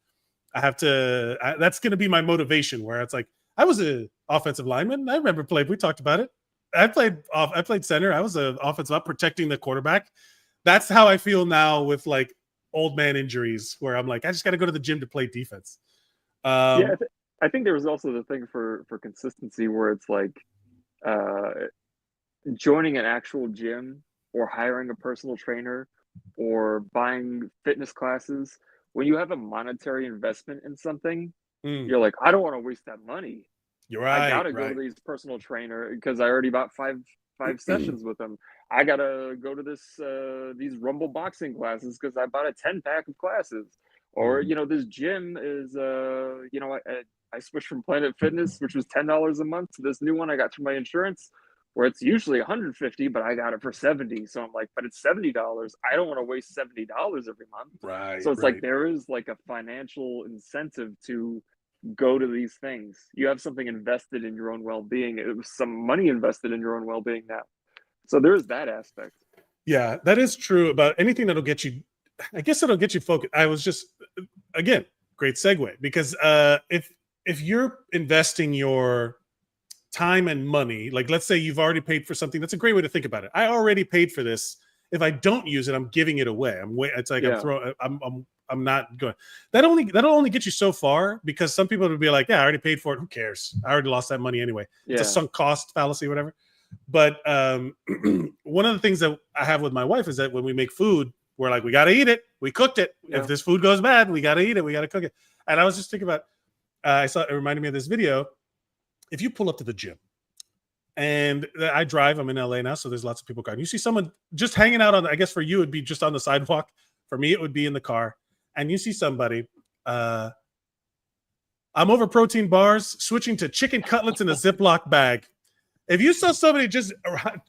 that's going to be my motivation where it's like I was an offensive lineman. I remember we talked about it. I played center. I was an offensive up protecting the quarterback. That's how I feel now with like old man injuries where I'm like I just got to go to the gym to play defense. Yeah. I think there was also the thing for consistency where it's like uh, joining an actual gym or hiring a personal trainer or buying fitness classes when you have a monetary investment in something, Mm, you're like, I don't want to waste that money. you're I right, gotta go to right. these personal trainer because I already bought five sessions with them. I gotta go to these Rumble boxing classes because I bought a 10-pack of classes. Or Mm, this gym is I switched from Planet Fitness, which was $10 a month, to this new one I got through my insurance, where it's usually 150, but I got it for 70. So I'm like, but it's $70. I don't want to waste $70 every month. right, So it's like right. there is like a financial incentive to go to these things. You have something invested in your own well-being. It was some money invested in your own well-being now. So there is that aspect. Yeah, that is true about anything that'll get you. I guess it'll get you focused. I was just again, great segue because if you're investing your time and money, like let's say you've already paid for something, that's a great way to think about it. I already paid for this. If I don't use it, I'm giving it away. It's like I'm Yeah. throwing. I'm not going. That'll only get you so far because some people would be like, yeah, I already paid for it. Who cares? I already lost that money anyway. It's a Yeah. sunk cost fallacy, whatever. But one of the things that I have with my wife is that when we make food, we're like, we got to eat it. We cooked it. Yeah. If this food goes bad, we got to eat it. We got to cook it. And I was just thinking about, it reminded me of this video. If you pull up to the gym and I drive, I'm in LA now, so there's lots of people driving. You see someone just hanging out I guess for you, it'd be just on the sidewalk. For me, it would be in the car. And you see somebody, I'm over protein bars, switching to chicken cutlets in a Ziploc bag. If you saw somebody just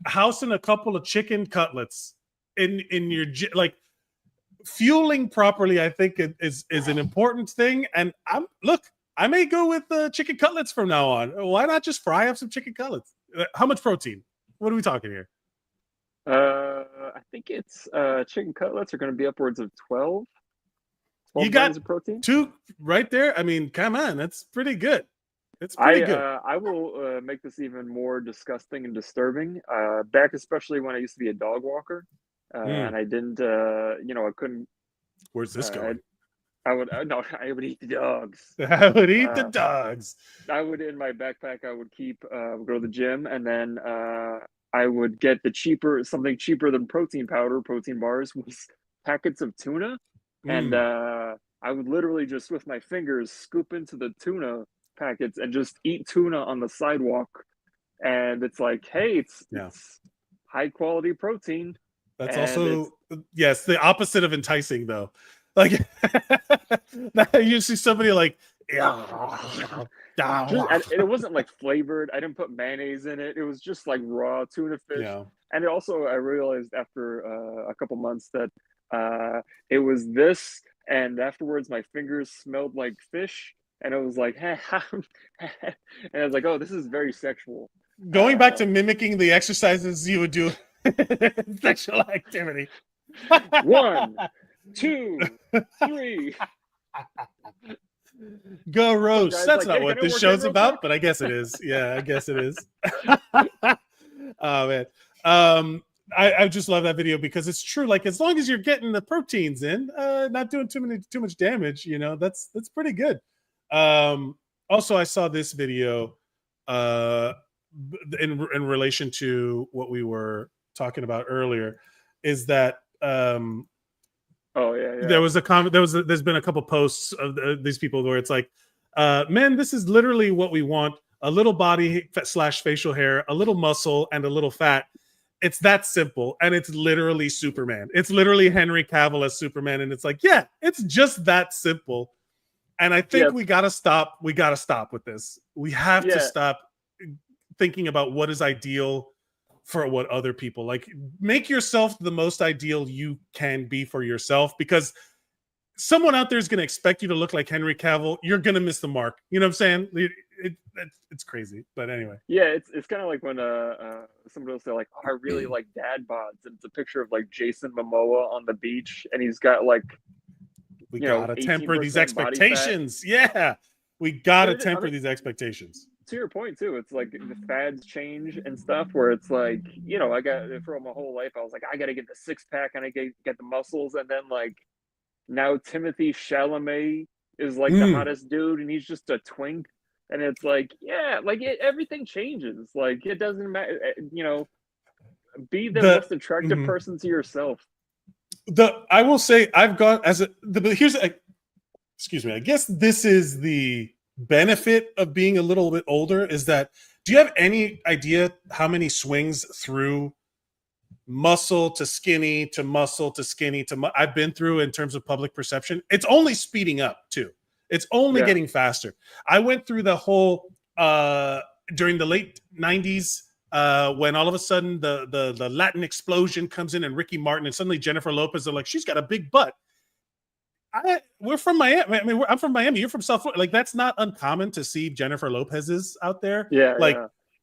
housing a couple of chicken cutlets in your like fueling properly, I think is an important thing. And I may go with chicken cutlets from now on. Why not just fry up some chicken cutlets? How much protein? What are we talking here? I think it's chicken cutlets are going to be upwards of 12 You grams got of protein. 2 right there. I mean, come on, that's pretty good. It's pretty good. I will make this even more disgusting and disturbing. Back, especially when I used to be a dog walker, and I didn't, I couldn't. Where's this going? I would eat the dogs. I would eat the dogs. I would, in my backpack, I would keep go to the gym, and then I would get something cheaper than protein powder, protein bars, was packets of tuna, and I would literally just with my fingers scoop into the tuna packets and just eat tuna on the sidewalk. And it's like, hey, it's high quality protein. That's also yes, the opposite of enticing though. Like you see somebody like and it wasn't like flavored. I didn't put mayonnaise in it. It was just like raw tuna fish. Yeah. And it also, I realized after a couple months that it was this, and afterwards my fingers smelled like fish, and it was like, and I was like, oh, this is very sexual. Going back to mimicking the exercises you would do sexual activity. 1, 2, 3. Go roast. Guys, That's like, not what this show's about, but I guess it is. Yeah, I guess it is. Oh man. I just love that video because it's true. Like as long as you're getting the proteins in, not doing too much damage, that's pretty good. Also, I saw this video in relation to what we were talking about earlier, is that there's been a couple posts of these people where it's like, men, this is literally what we want: a little body / facial hair, a little muscle, and a little fat. It's that simple, and it's literally Superman. It's literally Henry Cavill as Superman, and it's like, yeah, it's just that simple. And I think we gotta stop. We gotta stop with this. We have to stop thinking about what is ideal for what other people like. Make yourself the most ideal you can be for yourself, because someone out there is going to expect you to look like Henry Cavill. You're going to miss the mark. You know what I'm saying? It's crazy. But anyway. Yeah, it's kind of like when somebody will say like, oh, I really like dad bods, and it's a picture of like Jason Momoa on the beach, and he's got like, we gotta temper these expectations. Yeah, we gotta temper these expectations. To your point too, it's like the fads change and stuff, where it's like, I got, for my whole life I was like, I gotta get the 6-pack and I get the muscles, and then like now Timothy Chalamet is like the hottest dude, and he's just a twink, and it's like, everything changes. Like it doesn't matter, be the most attractive person to yourself. I will say I've gone here's excuse me, I guess this is the benefit of being a little bit older, is that, do you have any idea how many swings through muscle to skinny to muscle to skinny to I've been through in terms of public perception? It's only speeding up too. It's only getting faster. I went through the whole during the late 90s when all of a sudden the Latin explosion comes in and Ricky Martin and suddenly Jennifer Lopez are like, she's got a big butt. We're from Miami. I mean, I'm from Miami. You're from South Florida. Like, that's not uncommon to see Jennifer Lopez's out there. Yeah, like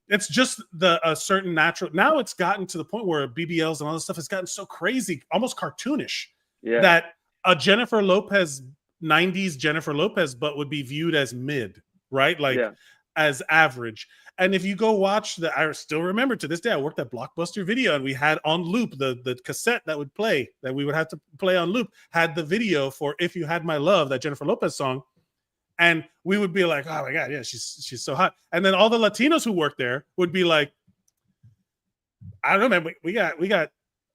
it's just a certain natural. Now it's gotten to the point where BBLs and all this stuff has gotten so crazy, almost cartoonish, that a Jennifer Lopez 90s Jennifer Lopez butt would be viewed as mid, right? Like as average. And if you go watch I still remember to this day, I worked at Blockbuster Video and we had on loop the cassette that would play, that we would have to play on loop, had the video for If You Had My Love, that Jennifer Lopez song. And we would be like, oh my God, yeah, she's so hot. And then all the Latinos who worked there would be like, I don't know, man, we got,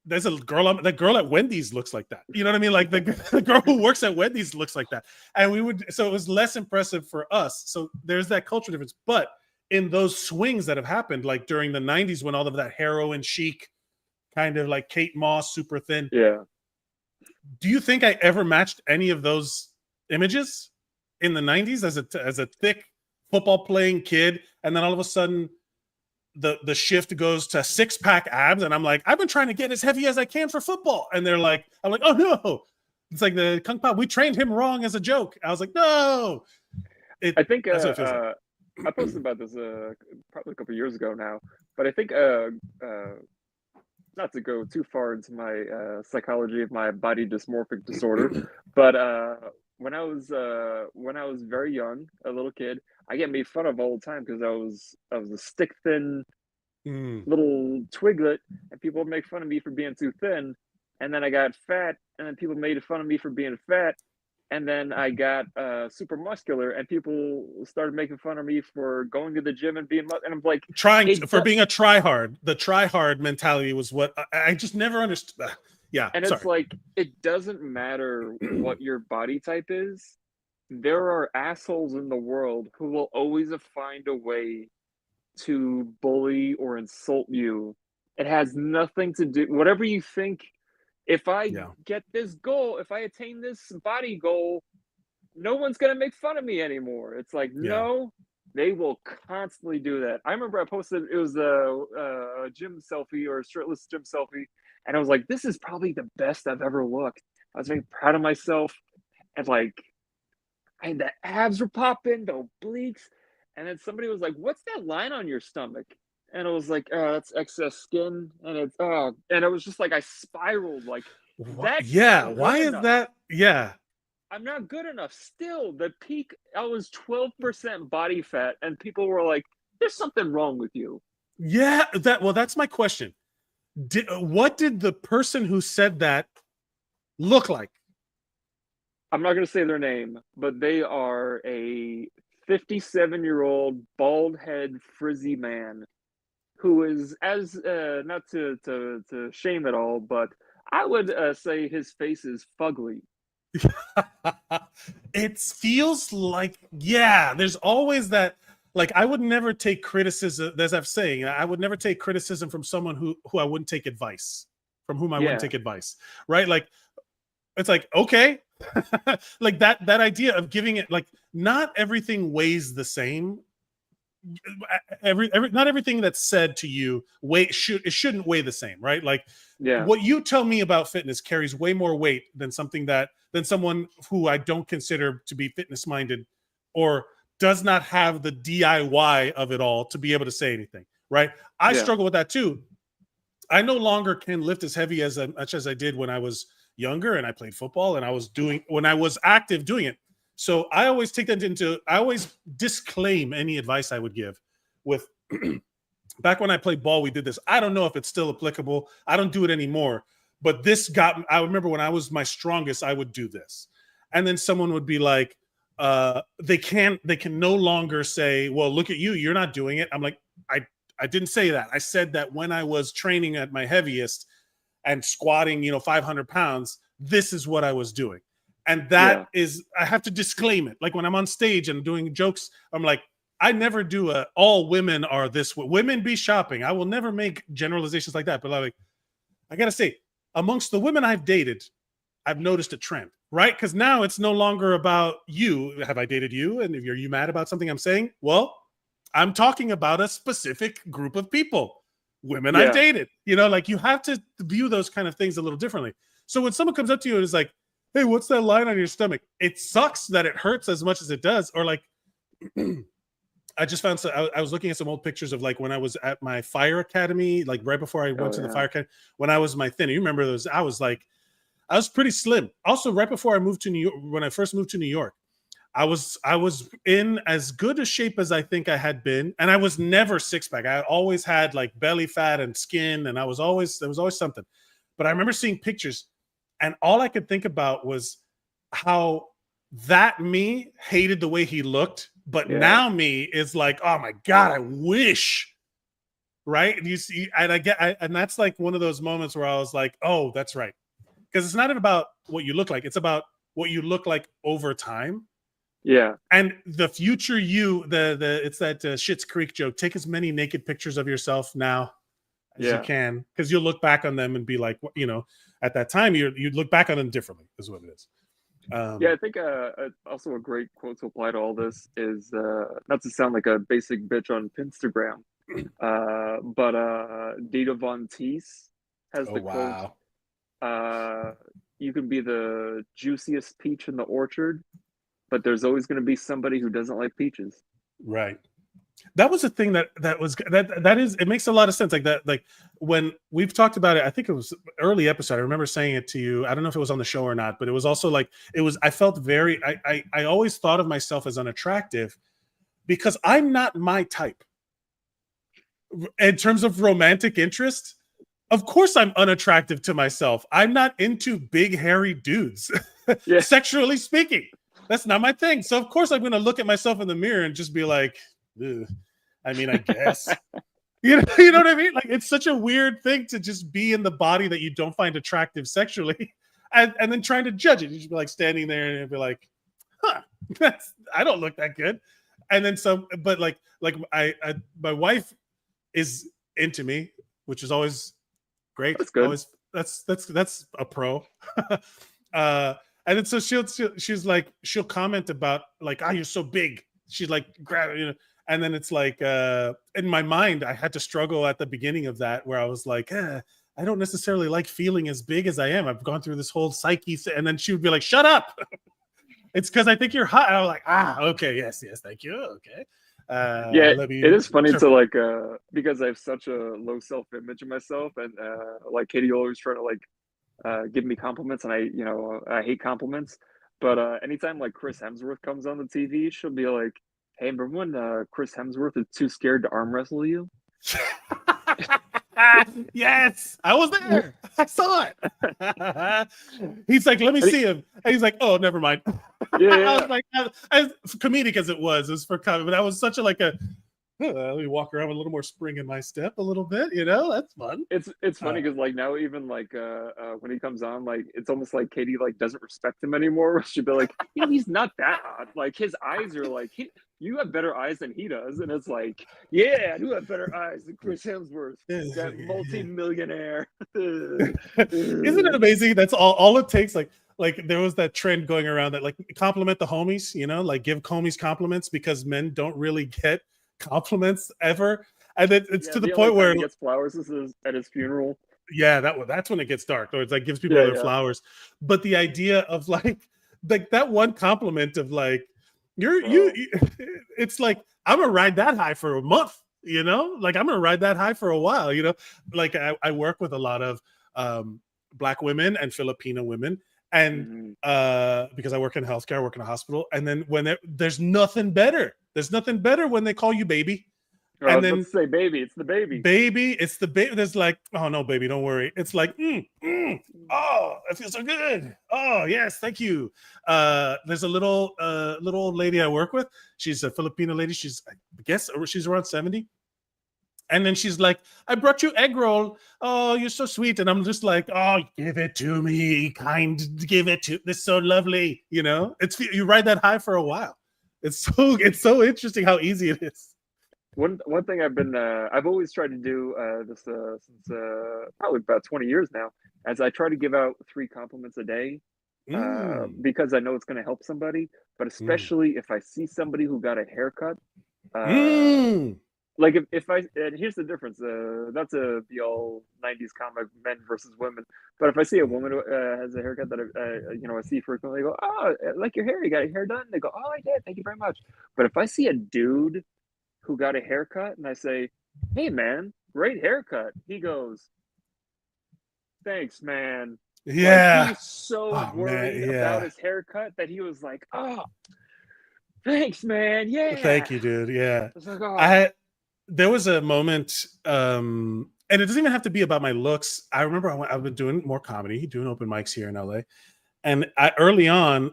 there's a girl, that girl at Wendy's looks like that. You know what I mean? Like the girl who works at Wendy's looks like that. And so it was less impressive for us. So there's that cultural difference. But in those swings that have happened, like during the 90s when all of that heroin chic, kind of like Kate Moss, super thin. Yeah. Do you think I ever matched any of those images in the 90s as a thick football playing kid? And then all of a sudden the shift goes to 6-pack abs. And I'm like, I've been trying to get as heavy as I can for football. And I'm like, oh no. It's like the Kung Pao. We trained him wrong as a joke. I was like, no. I think that's what it feels like. I posted about this probably a couple of years ago now, but I think not to go too far into my psychology of my body dysmorphic disorder, but when I was very young, a little kid, I get made fun of all the time because I was a stick thin little twiglet, and people would make fun of me for being too thin. And then I got fat, and then people made fun of me for being fat. And then I got super muscular, and people started making fun of me for going to the gym and being, and I'm like, being a try-hard. The try-hard mentality was what I just never understood. Yeah. And it's like, it doesn't matter what your body type is. There are assholes in the world who will always find a way to bully or insult you. It has nothing to do, whatever you think. If I get this goal, if I attain this body goal, no one's going to make fun of me anymore. It's like, no, they will constantly do that. I remember I posted, it was a gym selfie or a shirtless gym selfie. And I was like, this is probably the best I've ever looked. I was very proud of myself. And like, the abs were popping, the obliques. And then somebody was like, what's that line on your stomach? And it was like, that's excess skin. And it's, and it was just like, I spiraled like that. Yeah. Why is that? Yeah. I'm not good enough. Still, the peak, I was 12% body fat. And people were like, there's something wrong with you. Yeah. That's my question. What did the person who said that look like? I'm not going to say their name, but they are a 57-year-old bald head frizzy man who is, as not to shame at all, but I would say his face is fugly. It feels like, there's always that. Like, I would never take criticism, as I'm saying, I would never take criticism from someone who I wouldn't take advice, from whom I wouldn't take advice, right? Like, it's like, okay. Like that idea of giving it, like, not everything weighs the same. Not everything that's said to you shouldn't weigh the same, right? Like, what you tell me about fitness carries way more weight than someone who I don't consider to be fitness minded or does not have the DIY of it all to be able to say anything, right? I struggle with that too. I no longer can lift as heavy as much as I did when I was younger and I played football and when I was active doing it. So I always I always disclaim any advice I would give with, back when I played ball, we did this. I don't know if it's still applicable. I don't do it anymore, but I remember when I was my strongest, I would do this. And then someone would be like, they can no longer say, well, look at you, you're not doing it. I'm like, I didn't say that. I said that when I was training at my heaviest and squatting, 500 pounds, this is what I was doing. And that is, I have to disclaim it. Like when I'm on stage and doing jokes, I'm like, I never do all women are this way. Women be shopping. I will never make generalizations like that. But like, I got to say, amongst the women I've dated, I've noticed a trend, right? Because now it's no longer about you. Have I dated you? And are you mad about something I'm saying? Well, I'm talking about a specific group of people, women I've dated. You know, like you have to view those kind of things a little differently. So when someone comes up to you and is like, hey, what's that line on your stomach? It sucks that it hurts as much as it does. Or like, I just found, I was looking at some old pictures of like when I was at my fire academy, like right before I went to the fire academy, when I was my thin. You remember those? I was pretty slim. Also, right before I moved to New York, when I first moved to New York, I was in as good a shape as I think I had been. And I was never six pack. I always had like belly fat and skin. And there was always something. But I remember seeing pictures and all I could think about was how that me hated the way he looked. But now me is like, oh my God, I wish. Right. And you see, and and that's like one of those moments where I was like, oh, that's right. Because it's not about what you look like. It's about what you look like over time. Yeah. And the future you, it's that Schitt's Creek joke. Take as many naked pictures of yourself now as you can. Because you'll look back on them and be like, you know, at that time, you'd look back on them differently is what it is. I think also a great quote to apply to all this is not to sound like a basic bitch on Pinstagram, but Dita Von Teese has the quote, you can be the juiciest peach in the orchard, but there's always going to be somebody who doesn't like peaches. Right. That was a thing that is, it makes a lot of sense. Like that, like when we've talked about it, I think it was early episode. I remember saying it to you. I don't know if it was on the show or not, but it was also like, I felt very, I always thought of myself as unattractive because I'm not my type in terms of romantic interest. Of course I'm unattractive to myself. I'm not into big, hairy dudes, sexually speaking. That's not my thing. So of course I'm going to look at myself in the mirror and just be like, ugh. I mean, I guess, you know what I mean? Like, it's such a weird thing to just be in the body that you don't find attractive sexually and then trying to judge it. You should be like standing there and be like, huh, I don't look that good. And then but like my wife is into me, which is always great. That's good. Always, that's a pro. And then so she's like, she'll comment about like, you're so big. She's like, grab, you know, and then it's like, in my mind, I had to struggle at the beginning of that where I was like, I don't necessarily like feeling as big as I am. I've gone through this whole psyche and then she would be like, shut up. It's because I think you're hot. And I was like, okay, yes, thank you. Okay. It is funny to like, because I have such a low self-image of myself and like Katie always trying to like give me compliments and I hate compliments. But anytime like Chris Hemsworth comes on the TV, she'll be like, hey, remember when Chris Hemsworth is too scared to arm wrestle you? Yes, I was there. I saw it. He's like, let me see him. And he's like, oh, never mind. I was like, as comedic as it was for comedy, but I was such a like a, let me walk around with a little more spring in my step a little bit, you know, that's fun. It's funny because like now even like when he comes on, like it's almost like Katie like doesn't respect him anymore. She'd be like, you know, he's not that hot. Like his eyes are like, you have better eyes than he does. And it's like, yeah, I do have better eyes than Chris Hemsworth, that multi-millionaire. Isn't it amazing? That's all it takes. Like there was that trend going around that like compliment the homies, you know, like give homies compliments because men don't really get compliments ever. And then it's to the point where he gets flowers at his funeral. Yeah, that's when it gets dark. Or it's like gives people their flowers. But the idea of like that one compliment of like, you it's like, I'm gonna ride that high for a month, you know, like I'm gonna ride that high for a while, you know, like I work with a lot of Black women and Filipino women, and because I work in healthcare, I work in a hospital, and then when there's nothing better when they call you baby. And then say baby, it's the baby. Baby, it's the baby. There's like, oh no, baby, don't worry. It's like, oh, it feels so good. Oh yes, thank you. There's a little old lady I work with. She's a Filipino lady. I guess she's around 70. And then she's like, I brought you egg roll. Oh, you're so sweet. And I'm just like, oh, give it to me. Give it to this. So lovely. You know, you ride that high for a while. It's so interesting how easy it is. One thing I've always tried to do this since probably about 20 years now, as I try to give out 3 compliments a day, because I know it's going to help somebody, but especially if I see somebody who got a haircut, like if I, and here's the difference, that's the old 90s comic, men versus women, but if I see a woman who has a haircut that I see frequently, I go, oh, I like your hair, you got your hair done? They go, oh, I did, thank you very much. But if I see a dude who got a haircut and I say, hey man, great haircut, he goes, thanks man. Yeah. Like, he was so worried about his haircut that he was like, oh, thanks man, yeah, thank you dude. Yeah, I was like, oh. There was a moment, and it doesn't even have to be about my looks. I remember I've been doing more comedy, doing open mics here in LA, and early on,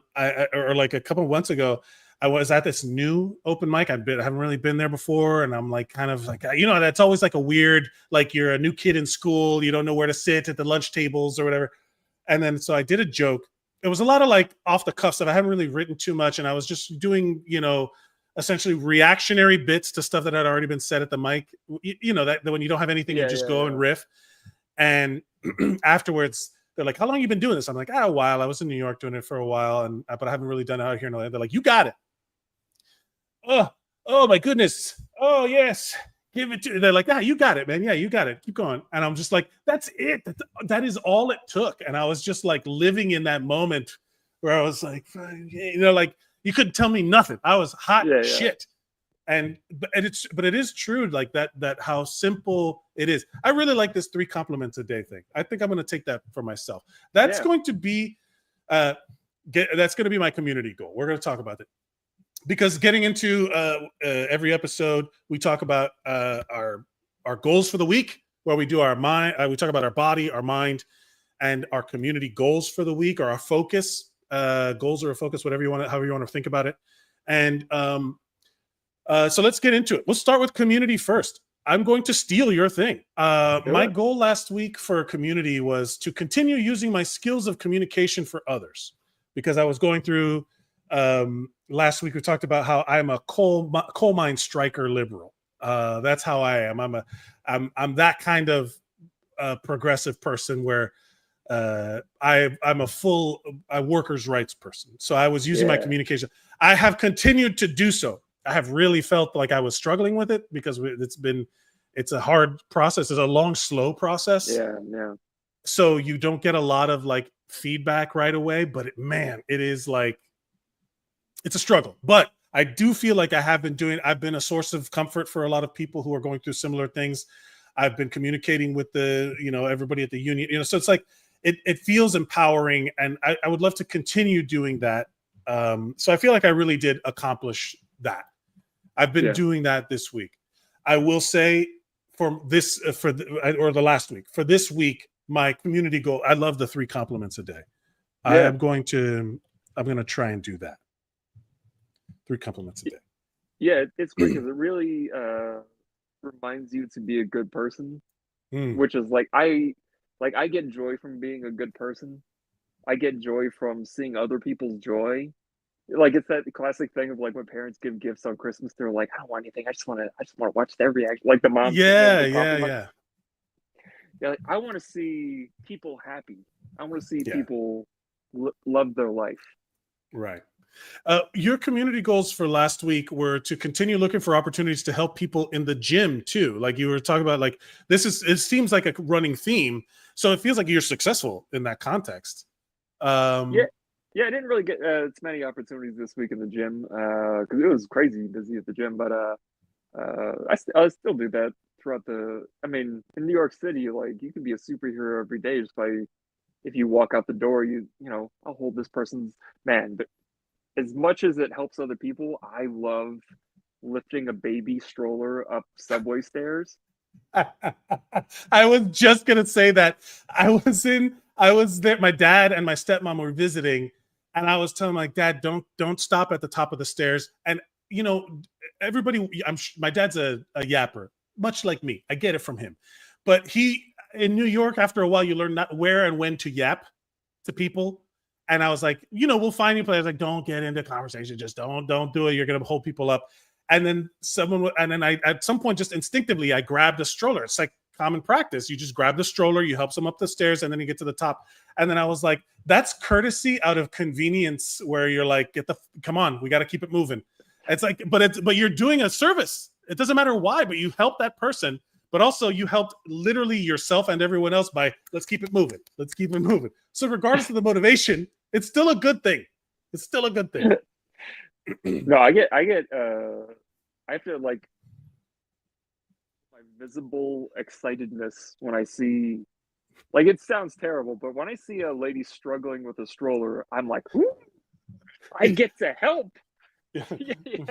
or like a couple of months ago, I was at this new open mic. I haven't really been there before, and I'm like, kind of like, that's always like a weird, like you're a new kid in school, you don't know where to sit at the lunch tables or whatever. And then so I did a joke. It was a lot of like off the cuff stuff. I haven't really written too much, and I was just doing, essentially reactionary bits to stuff that had already been said at the mic. That when you don't have anything, you just go and riff. And afterwards, they're like, how long have you been doing this? I'm like, a while. I was in New York doing it for a while, but I haven't really done it out here in LA. They're like, you got it. Oh my goodness. Oh yes. Give it to. They're like, you got it, man. Yeah, you got it. Keep going. And I'm just like, that's it. That is all it took. And I was just like living in that moment where I was like, like you couldn't tell me nothing. I was hot shit. But it is true, like that how simple it is. I really like this 3 compliments a day thing. I think I'm going to take that for myself. That's going to be that's going to be my community goal. We're going to talk about it, because getting into every episode, we talk about our goals for the week, where we do our mind. We talk about our body, our mind, and our community goals for the week, or our focus goals, or a focus, however you want to think about it. And so let's get into it. Let's start with community first. I'm going to steal your thing. My goal last week for community was to continue using my skills of communication for others, because I was going through. Last week we talked about how I'm a coal mine striker liberal. That's how I am. I'm that kind of progressive person where I'm a full workers' rights person. So I was using my communication. I have continued to do so. I have really felt like I was struggling with it, because it's a hard process. It's a long, slow process. Yeah. So you don't get a lot of like feedback right away, but it is like, it's a struggle. But I do feel like I've been a source of comfort for a lot of people who are going through similar things. I've been communicating with everybody at the union, so it's like, it feels empowering, and I would love to continue doing that. So I feel like I really did accomplish that. I've been doing that this week. I will say for this, the last week, for this week, my community goal, I love the 3 compliments a day. I'm going to try and do that. 3 compliments a day. Yeah, it's great because it really reminds you to be a good person, which is like I get joy from being a good person. I get joy from seeing other people's joy. Like, it's that classic thing of like when parents give gifts on Christmas, they're like, I don't want anything. I just want to watch their reaction. Like the mom. Yeah. Like, I want to see people happy. I want to see people love their life. Right. Your community goals for last week were to continue looking for opportunities to help people in the gym too. Like you were talking about, like it seems like a running theme. So it feels like you're successful in that context. Yeah, I didn't really get as many opportunities this week in the gym because it was crazy busy at the gym. But I still do that throughout in New York City, like you can be a superhero every day just by, if you walk out the door, I'll hold this person's man. But as much as it helps other people, I love lifting a baby stroller up subway stairs. I was just gonna say that. I was there. My dad and my stepmom were visiting, and I was telling my dad, don't stop at the top of the stairs. And everybody, my dad's a yapper. much like me. I get it from him. But in New York, after a while, you learn not where and when to yap to people. And I was like, we'll find you players. Like, don't get into conversation. Just don't do it. You're going to hold people up. And then I, at some point, just instinctively, I grabbed a stroller. It's like common practice. You just grab the stroller, you help them up the stairs, and then you get to the top. And then I was like, that's courtesy out of convenience, where you're like, come on, we got to keep it moving. It's like, but you're doing a service. It doesn't matter why, but you help that person. But also you helped literally yourself and everyone else by let's keep it moving. Let's keep it moving. So regardless of the motivation, it's still a good thing. It's still a good thing. No, I feel like my visible excitedness when I see, like, it sounds terrible, but when I see a lady struggling with a stroller, I'm like, ooh, I get to help. Yeah,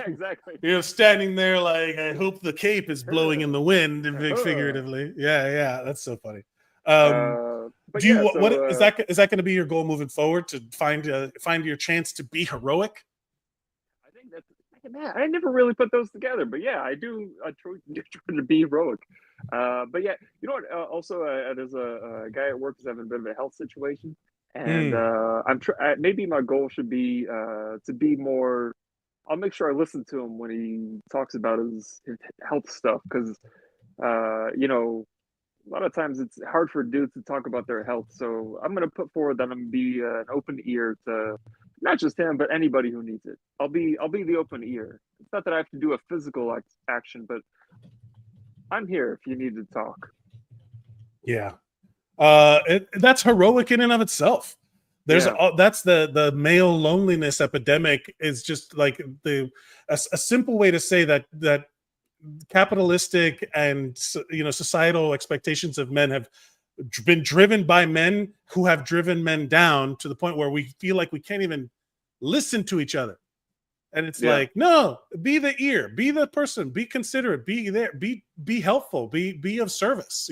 exactly. You're standing there like, I hope the cape is blowing in the wind, figuratively. Yeah, that's so funny. What is that going to be your goal moving forward, to find your chance to be heroic? I think I never really put those together, but yeah, I do. I try to be heroic. But yeah, you know what? Also, there's a guy at work who's having a bit of a health situation, and maybe my goal should be to be more. I'll make sure I listen to him when he talks about his health stuff, because a lot of times it's hard for dudes to talk about their health. So I'm going to put forward that I'm going to be an open ear to not just him, but anybody who needs it. I'll be the open ear. It's not that I have to do a physical action, but I'm here if you need to talk. Yeah. That's heroic in and of itself. That's the male loneliness epidemic, is just like a simple way to say that capitalistic and societal expectations of men have been driven by men who have driven men down to the point where we feel like we can't even listen to each other. And it's like, no, be the ear, be the person, be considerate, be there, be helpful, be of service,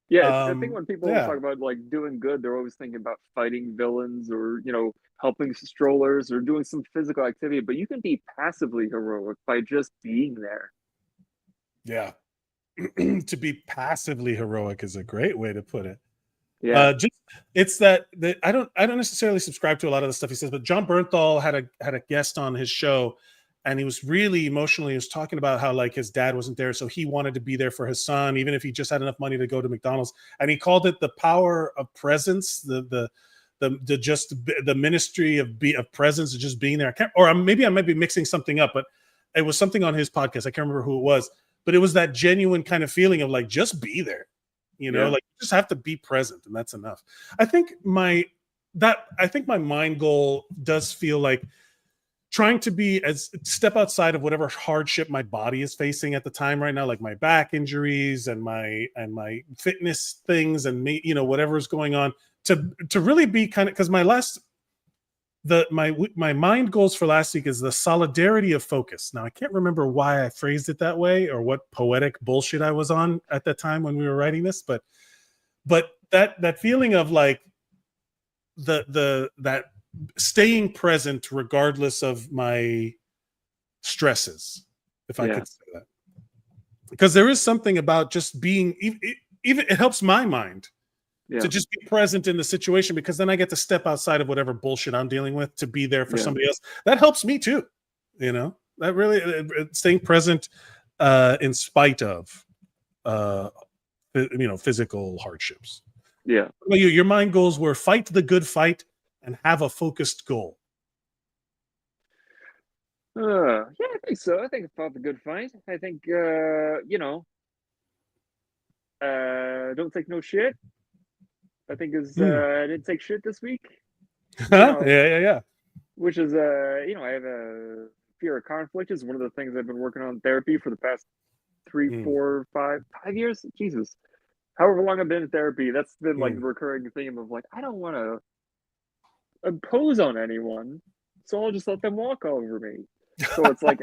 Yeah, I think when people talk about like doing good, they're always thinking about fighting villains or helping strollers or doing some physical activity. But you can be passively heroic by just being there. Yeah, to be passively heroic is a great way to put it. Yeah, it's that I don't necessarily subscribe to a lot of the stuff he says, but John Bernthal had a guest on his show, and he was really emotional. He was talking about how like his dad wasn't there, so he wanted to be there for his son, even if he just had enough money to go to McDonald's. And he called it the power of presence, the ministry of presence, of just being there. Maybe I might be mixing something up, but it was something on his podcast. I can't remember who it was, but it was that genuine kind of feeling of like, just be there, like you just have to be present, and that's enough. I think my mind goal does feel like trying to step outside of whatever hardship my body is facing at the time right now, like my back injuries and my fitness things and me, whatever is going on, to really be kind of, because my mind goals for last week is the solidarity of focus. Now I can't remember why I phrased it that way or what poetic bullshit I was on at that time when we were writing this, but that feeling of like that staying present regardless of my stresses, if I could say that, because there is something about just being, even it helps my mind to just be present in the situation, because then I get to step outside of whatever bullshit I'm dealing with to be there for somebody else. That helps me too. That really, staying present in spite of physical hardships. Yeah. Well, your mind goals were fight the good fight and have a focused goal. I think so. I think I fought the good fight. I think don't take no shit. I think I didn't take shit this week. Yeah. Which is I have a fear of conflict. Is one of the things I've been working on in therapy for the past 3, 4, 5 years. Jesus, however long I've been in therapy, that's been like the recurring theme of like, I don't want to impose on anyone, so I'll just let them walk over me. So it's like,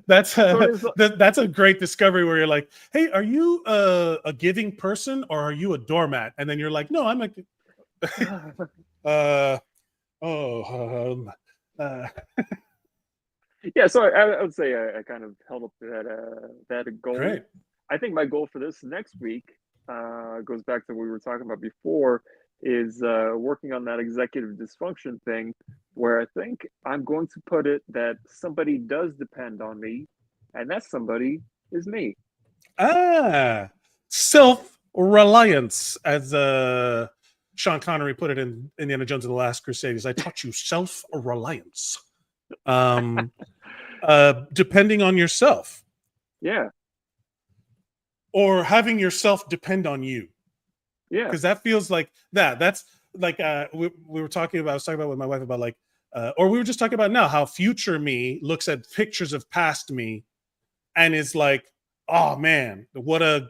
that's a great discovery where you're like, hey, are you a giving person or are you a doormat? And then you're like, no, I'm a Yeah, so I would say I kind of held up to that goal. Great. I think my goal for this next week goes back to what we were talking about before, is working on that executive dysfunction thing, where I think I'm going to put it that somebody does depend on me, and that somebody is me. Self-reliance, as Sean Connery put it in Indiana Jones and the Last Crusade. I taught you self-reliance. Depending on yourself. Yeah. Or having yourself depend on you. Yeah. Because that feels like that. That's like we were talking about, I was talking about with my wife about like, or we were just talking about now how future me looks at pictures of past me and is like, oh man, what a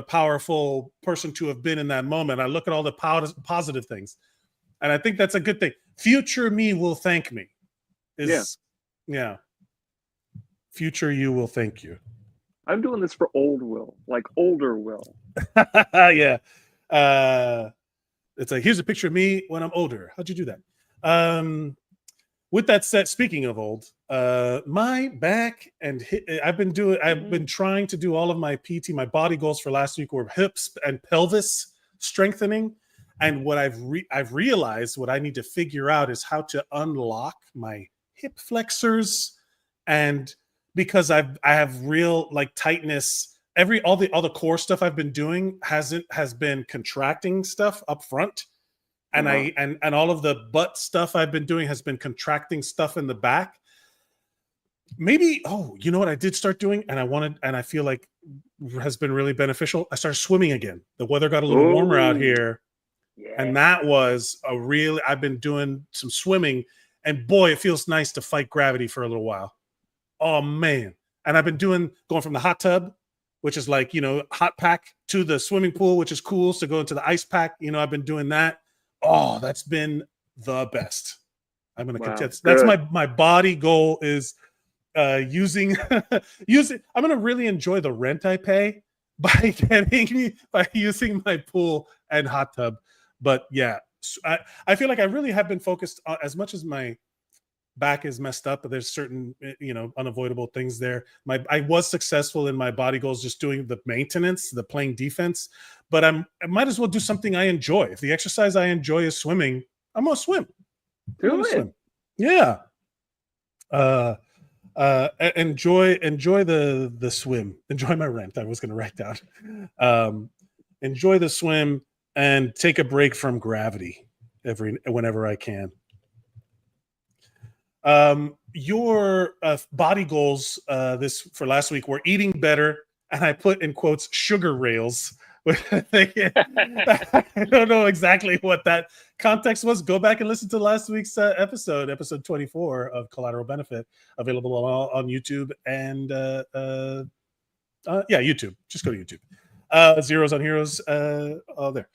powerful person to have been in that moment. I look at all the positive things. And I think that's a good thing. Future me will thank me. Yeah. Future you will thank you. I'm doing this for old Will, like older Will. Yeah. It's like, here's a picture of me when I'm older. How'd you do that? With that said, speaking of old, my back and I've been trying to do all of my PT, my body goals for last week were hips and pelvis strengthening. And what I've realized what I need to figure out is how to unlock my hip flexors, and because I have real like tightness. All the core stuff I've been doing has been contracting stuff up front, and and all of the butt stuff I've been doing has been contracting stuff in the back. Maybe you know what I did start doing, and I feel like has been really beneficial. I started swimming again. The weather got a little warmer out here, and that was I've been doing some swimming, and boy, it feels nice to fight gravity for a little while. Oh man! And I've been going from the hot tub, which is like, hot pack, to the swimming pool, which is cool. So go into the ice pack, I've been doing that. Oh, that's been the best. I'm going to continue. That's my body goal is using, I'm going to really enjoy the rent I pay by using my pool and hot tub. But yeah, I feel like I really have been focused on, as much as my back is messed up, but there's certain unavoidable things there. I was successful in my body goals just doing the maintenance, the playing defense, but I might as well do something I enjoy. If the exercise I enjoy is swimming, I'm gonna swim. Swim. Yeah. Enjoy the swim. Enjoy my rent. I was gonna write down. Enjoy the swim and take a break from gravity whenever I can. Your body goals for last week were eating better, and I put in quotes sugar rails. I don't know exactly what that context was. Go back and listen to last week's episode 24 of Collateral Benefit, available on YouTube and YouTube. Just go to YouTube. Zeros on Heroes. There.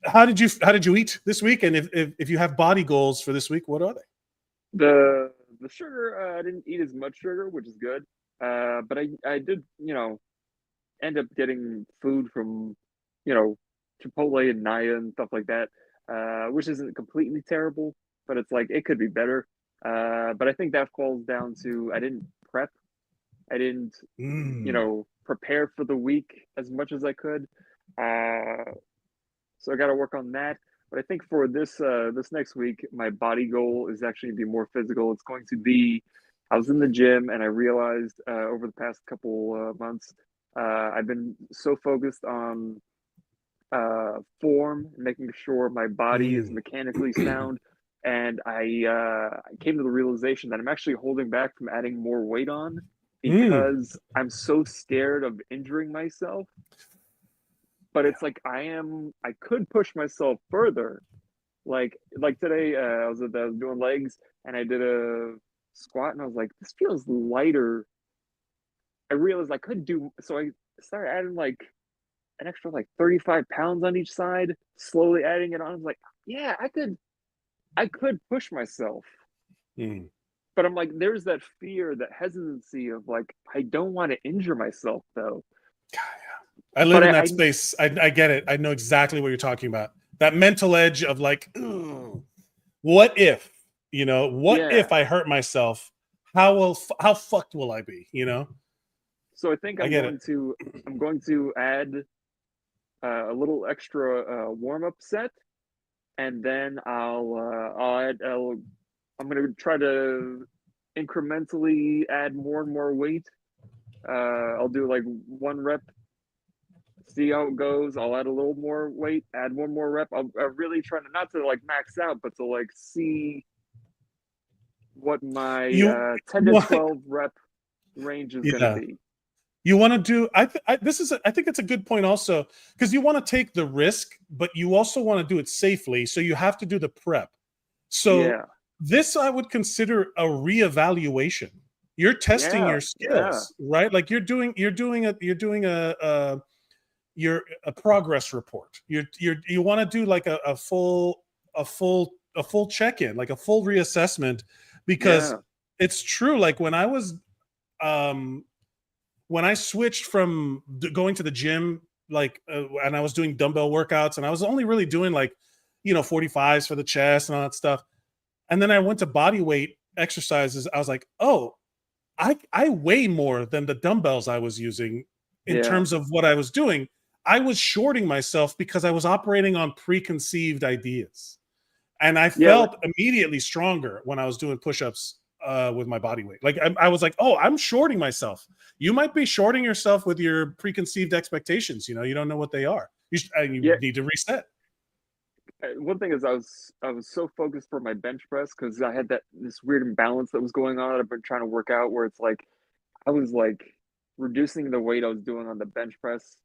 How did you eat this week? And if you have body goals for this week, what are they? The sugar, I didn't eat as much sugar, which is good. But I did, end up getting food from, Chipotle and Naya and stuff like that, which isn't completely terrible, but it's like, it could be better. But I think that falls down to, I didn't prep. I didn't, prepare for the week as much as I could. So I got to work on that. But I think for this next week, my body goal is actually to be more physical. It's going to be, I was in the gym and I realized over the past couple months, I've been so focused on form, making sure my body is mechanically sound. And I came to the realization that I'm actually holding back from adding more weight on because I'm so scared of injuring myself. But it's like I could push myself further. Like today, I was doing legs and I did a squat and I was like, this feels lighter. I realized I could do, so I started adding like an extra like 35 pounds on each side, slowly adding it on. I was like, yeah, I could push myself. But I'm like, there's that fear, that hesitancy of like, I don't want to injure myself though. I live in that space. I get it. I know exactly what you're talking about. That mental edge of like, what if, if I hurt myself? how fucked will I be? You know. So I think I get it. I'm going to add a little extra warm up set, and then I'm going to try to incrementally add more and more weight. I'll do like 1 rep, see how it goes. I'll add a little more weight, add 1 more rep. I'm really trying to not to like max out, but to like see what my You 10 to 12 rep range is going to yeah. be. You want to do I think it's a good point also, because you want to take the risk, but you also want to do it safely, so you have to do the prep. So Yeah. this I would consider a reevaluation. You're testing Yeah. your Yeah. skills, right? Like you're doing a progress report. You want to do like a full check-in, like a full reassessment, because Yeah. it's true. Like um when I switched from going to the gym, like, and I was doing dumbbell workouts, and I was only really doing like, 45s for the chest and all that stuff. And then I went to body weight exercises. I was like, oh, I weigh more than the dumbbells I was using in Yeah. terms of what I was doing. I was shorting myself because I was operating on preconceived ideas. And I Yeah. Like, felt immediately stronger when I was doing push-ups with my body weight. Like I was like, oh, I'm shorting myself. You might be shorting yourself with your preconceived expectations. You don't know what they are. You yeah. need to reset. One thing is I was so focused for my bench press because I had this weird imbalance that was going on. I've been trying to work out where it's like I was like reducing the weight I was doing on the bench press,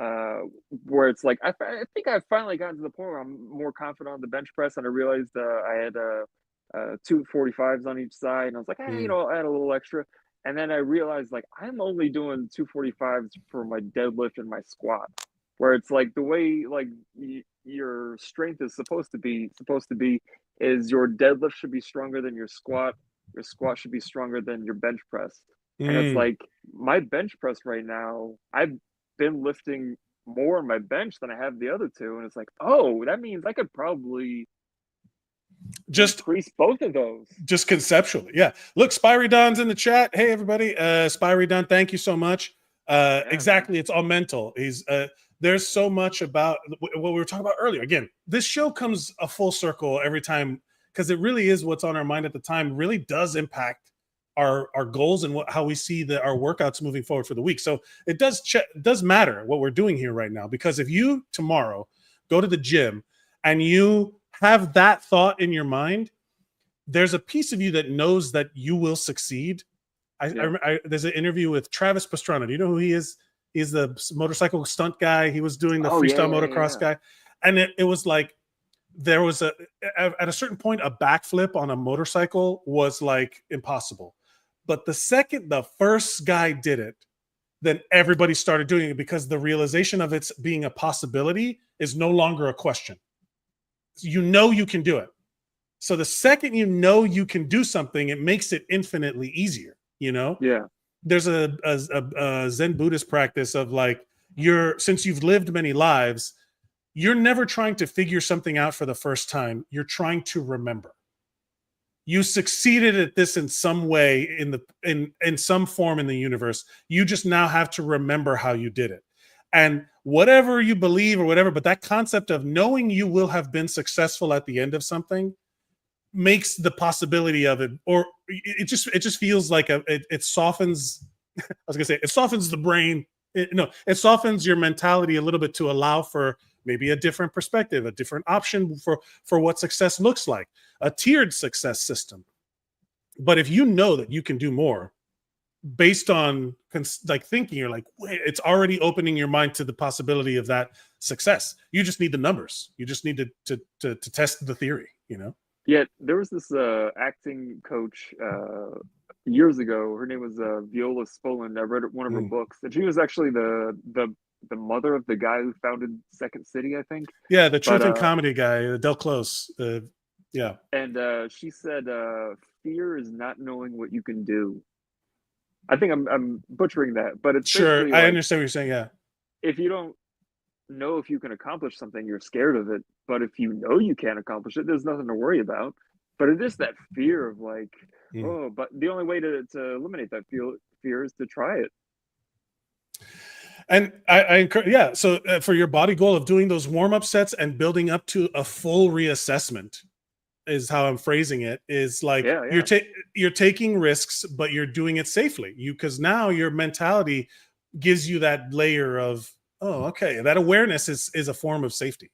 uh, where it's like I think I finally gotten to the point where I'm more confident on the bench press, and I realized I had 245s on each side, and I was like, hey, Mm. I'll add a little extra, and then I realized like I'm only doing 245s for my deadlift and my squat, where it's like the way like your strength is supposed to be is your deadlift should be stronger than your squat should be stronger than your bench press. And it's Mm. like my bench press right now, I've been lifting more on my bench than I have the other two. And it's like, oh, that means I could probably Just increase both of those. just conceptually, yeah. Look, Spyry Don's in the chat. Hey, everybody. Spyry Don, thank you so much. Yeah, man. Exactly, it's all mental. There's so much about what we were talking about earlier. Again, this show comes a full circle every time, because it really is what's on our mind at the time. Really does impact our goals and how we see our workouts moving forward for the week. So it does matter what we're doing here right now, because if you tomorrow go to the gym and you have that thought in your mind, there's a piece of you that knows that you will succeed. There's an interview with Travis Pastrana. Do you know who he is? He's the motorcycle stunt guy. He was doing the Oh yeah, freestyle yeah, yeah, motocross yeah. guy. And it was like, there was at a certain point, a backflip on a motorcycle was like impossible. But the second the first guy did it, then everybody started doing it, because the realization of it being a possibility is no longer a question. You can do it. So the second you can do something, it makes it infinitely easier. Yeah. There's a Zen Buddhist practice of like, since you've lived many lives, you're never trying to figure something out for the first time. You're trying to remember. You succeeded at this in some way, in some form in the universe. You just now have to remember how you did it. And whatever you believe or whatever, but that concept of knowing you will have been successful at the end of something makes the possibility of it, or it just feels like it softens. I was gonna say it softens the brain. It softens your mentality a little bit to allow for maybe a different perspective, a different option for what success looks like, a tiered success system. But if you know that you can do more based on like thinking, you're like, wait, it's already opening your mind to the possibility of that success. You just need the numbers. You just need to test the theory. Yeah, there was this acting coach years ago. Her name was Viola Spolin. I read one of her Mm. books, and she was actually the mother of the guy who founded Second City, I think. Yeah, the But truth and comedy guy, Del Close. Yeah, and she said, "Fear is not knowing what you can do." I think I'm butchering that, but it's sure. basically I like understand what you're saying. Yeah, if you don't know if you can accomplish something, you're scared of it. But if you know you can't accomplish it, there's nothing to worry about. But it is that fear of like oh, but the only way to eliminate that fear is to try it. And I encourage, yeah. So for your body goal of doing those warm-up sets and building up to a full reassessment is how I'm phrasing it. Is like you're taking risks, but you're doing it safely. Because now your mentality gives you that layer of, oh, okay, that awareness is a form of safety.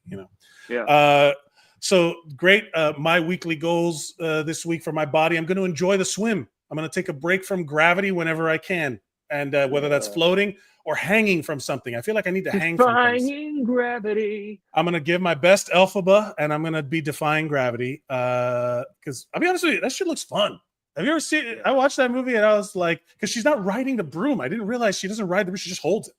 So great. My weekly goals this week for my body: I'm going to enjoy the swim. I'm going to take a break from gravity whenever I can, and whether that's floating or hanging from something. I feel like I need to hang from things. Defying gravity. I'm going to give my best Elphaba, and I'm going to be defying gravity. Because I'll be honest with you, that shit looks fun. Have you ever seen it? I watched that movie, and I was like, because she's not riding the broom. I didn't realize she doesn't ride the broom. She just holds it.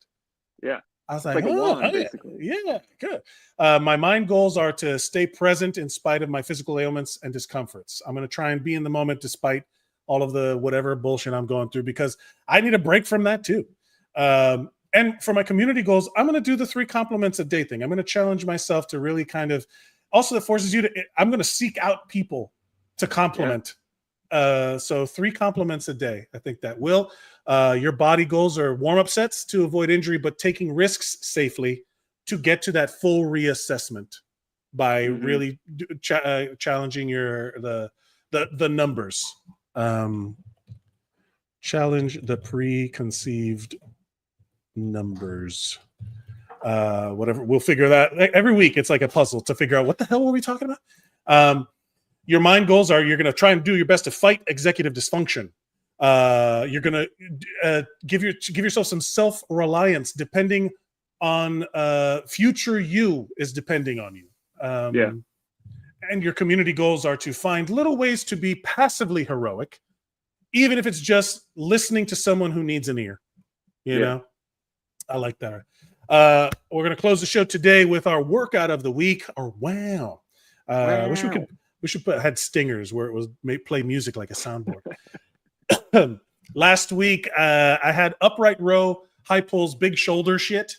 Yeah. I was like, basically. Yeah, good. My mind goals are to stay present in spite of my physical ailments and discomforts. I'm going to try and be in the moment despite all of the whatever bullshit I'm going through, because I need a break from that too. And for my community goals, I'm going to do the 3 compliments a day thing. I'm going to challenge myself to really kind of, also that forces you to, I'm going to seek out people to compliment. So 3 compliments a day. I think that will. Your body goals are warm-up sets to avoid injury, but taking risks safely to get to that full reassessment by really challenging the numbers. Challenge the preconceived numbers. Whatever, we'll figure that every week. It's like a puzzle to figure out what the hell were we talking about. Your mind goals are you're going to try and do your best to fight executive dysfunction. You're going to give yourself some self-reliance, depending on future you is depending on you. And your community goals are to find little ways to be passively heroic, even if it's just listening to someone who needs an ear. You know, I like that. We're going to close the show today with our workout of the week. Or wow. We should had stingers where it was play music like a soundboard. Last week, I had upright row, high pulls, big shoulder shit.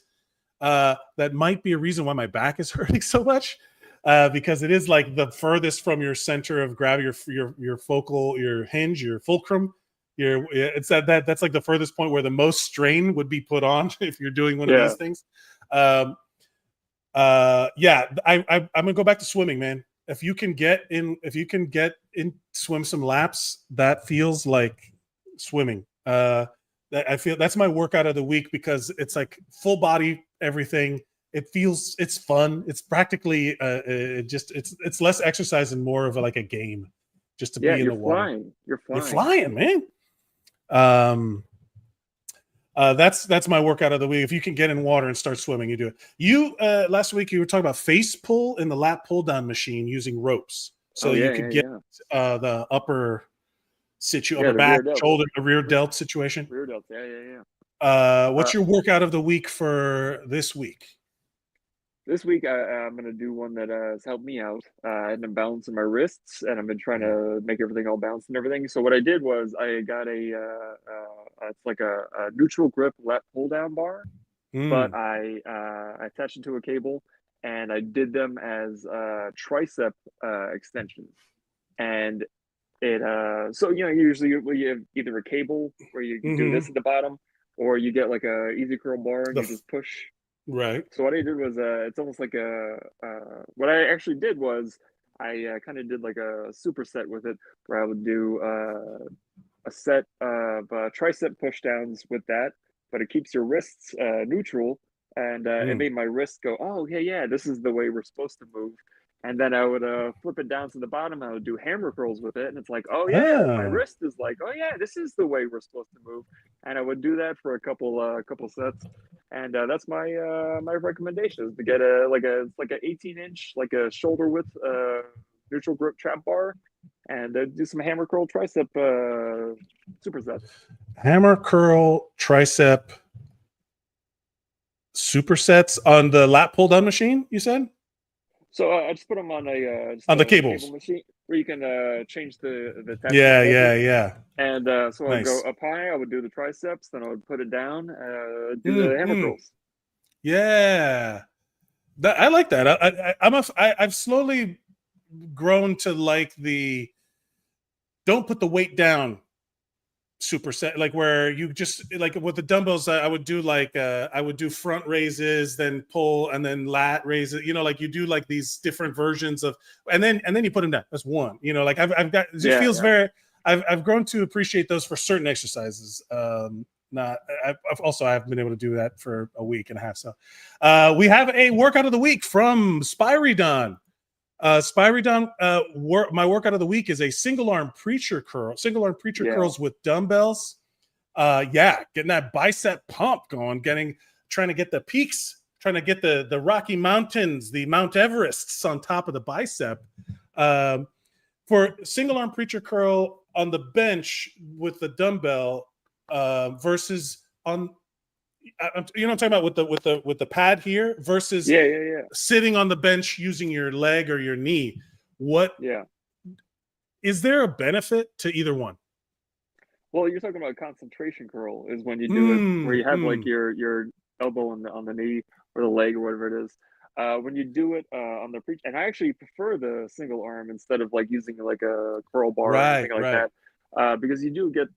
That might be a reason why my back is hurting so much, because it is like the furthest from your center of gravity, your focal, your hinge, your fulcrum. It's that's like the furthest point where the most strain would be put on if you're doing one of these things. I'm gonna go back to swimming, man. If you can get in, swim some laps, that feels like swimming. I feel that's my workout of the week, because it's like full body, everything. It's fun. It's practically it's less exercise and more of like a game, just to be in the water. You're flying, man. That's my workout of the week. If you can get in water and start swimming, you do it. Last week you were talking about face pull in the lap pull down machine using ropes, so you could get the upper upper back, shoulder, the rear delt situation. Rear delt, yeah. What's your workout of the week for this week? This week, I'm going to do one that has helped me out. I've been balancing my wrists, and I've been trying to make everything all balanced and everything. So what I did was I got it's like a neutral grip lat pull down bar, but I attached it to a cable, and I did them as tricep extensions. And it so usually you have either a cable where you do this at the bottom, or you get like a easy curl bar and you just push. Right. So what I did was it's almost like what I actually did was I kind of did like a superset with it, where I would do a set of tricep push downs with that, but it keeps your wrists neutral, and it made my wrist go, oh yeah, this is the way we're supposed to move. And then I would flip it down to the bottom. I would do hammer curls with it, and it's like, oh yeah, my wrist is like, oh yeah, this is the way we're supposed to move. And I would do that for a couple sets, and that's my my recommendation is to get it's like an 18-inch, like a shoulder width neutral grip trap bar, and do some hammer curl tricep supersets. Hammer curl tricep supersets on the lat pull down machine, you said? So I just put them on the cables cable machine where you can change the yeah. And so I'd go up high, I would do the triceps, then I would put it down, do the hammer curls. Yeah, I like that. I've slowly grown to like the don't put the weight down superset, like where you just like with the dumbbells. I would do like I would do front raises, then pull, and then lat raises. Like you do like these different versions of, and then you put them down. That's one. Like I've got. It just feels very. I've grown to appreciate those for certain exercises. Not. I've been able to do that for a week and a half. So we have a workout of the week from Spyridon. Spyridon, my workout of the week is a single arm preacher curls with dumbbells. Getting that bicep pump going, trying to get the peaks, trying to get the Rocky Mountains, the Mount Everests on top of the bicep. For single arm preacher curl on the bench with the dumbbell versus on. I'm talking about with the pad here versus sitting on the bench using your leg or your knee. Is there a benefit to either one? Well, you're talking about concentration curl is when you do it where you have like your elbow on the knee or the leg or whatever it is. When you do it on the preach, and I actually prefer the single arm instead of like using like a curl bar or anything like that. Because you do get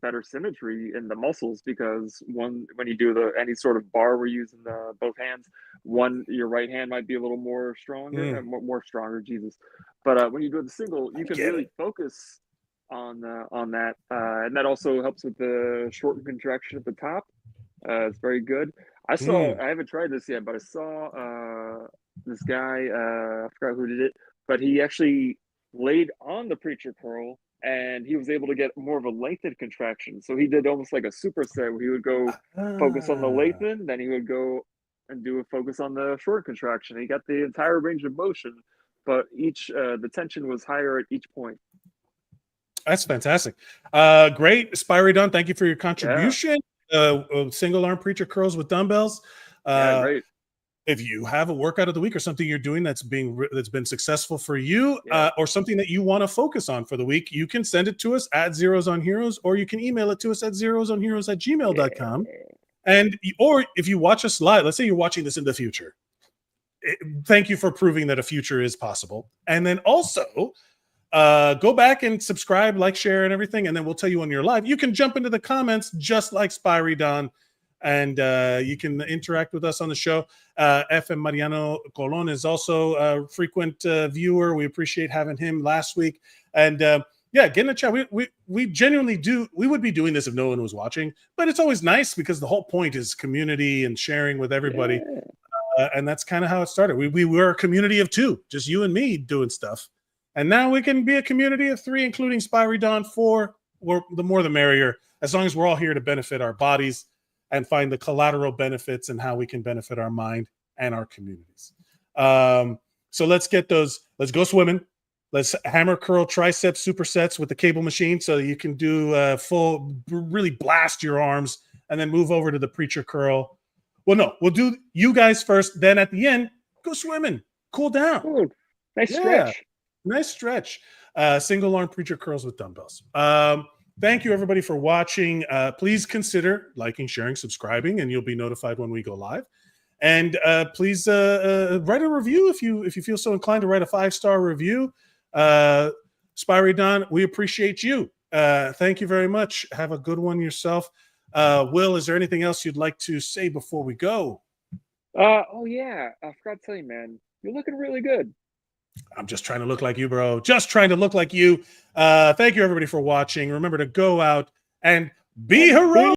better symmetry in the muscles, because when you do any sort of bar we're using both hands, your right hand might be a little more stronger, Jesus. But when you do the single, you can really focus on that, and that also helps with the shortened contraction at the top. It's very good. I haven't tried this yet, but I saw this guy, I forgot who did it, but he actually laid on the preacher curl, and he was able to get more of a lengthened contraction. So he did almost like a superset where he would go focus on the lengthen, then he would go and do a focus on the short contraction. He got the entire range of motion, but the tension was higher at each point. That's fantastic. Great. Spyridon, thank you for your contribution. Single arm preacher curls with dumbbells. Great. If you have a workout of the week or something you're doing that's been successful for you, or something that you want to focus on for the week, you can send it to us at Zeros on Heroes, or you can email it to us at zerosonheroes@gmail.com. Or if you watch us live, let's say you're watching this in the future, thank you for proving that a future is possible. And then also go back and subscribe, like, share, and everything, and then we'll tell you when you're live. You can jump into the comments just like Spyridon, and you can interact with us on the show. FM Mariano Colon is also a frequent viewer. We appreciate having him last week. And get in the chat. We genuinely do. We would be doing this if no one was watching, but it's always nice because the whole point is community and sharing with everybody. And that's kind of how it started. We were a community of two, just you and me doing stuff. And now we can be a community of three, including Spyridon 4. The more the merrier, as long as we're all here to benefit our bodies and find the collateral benefits and how we can benefit our mind and our communities. So let's get those. Let's go swimming. Let's hammer curl tricep supersets with the cable machine so you can do really blast your arms, and then move over to the preacher curl. Well, no, we'll do you guys first. Then at the end, go swimming. Cool down. Ooh, nice stretch. Nice stretch. Single arm preacher curls with dumbbells. Thank you, everybody, for watching. Please consider liking, sharing, subscribing, and you'll be notified when we go live. And please write a review if you feel so inclined to write a 5-star review. Spyridon, we appreciate you. Thank you very much. Have a good one yourself. Will, is there anything else you'd like to say before we go? I forgot to tell you, man. You're looking really good. I'm just trying to look like you, bro. Just trying to look like you. Thank you, everybody, for watching. Remember to go out and be heroic.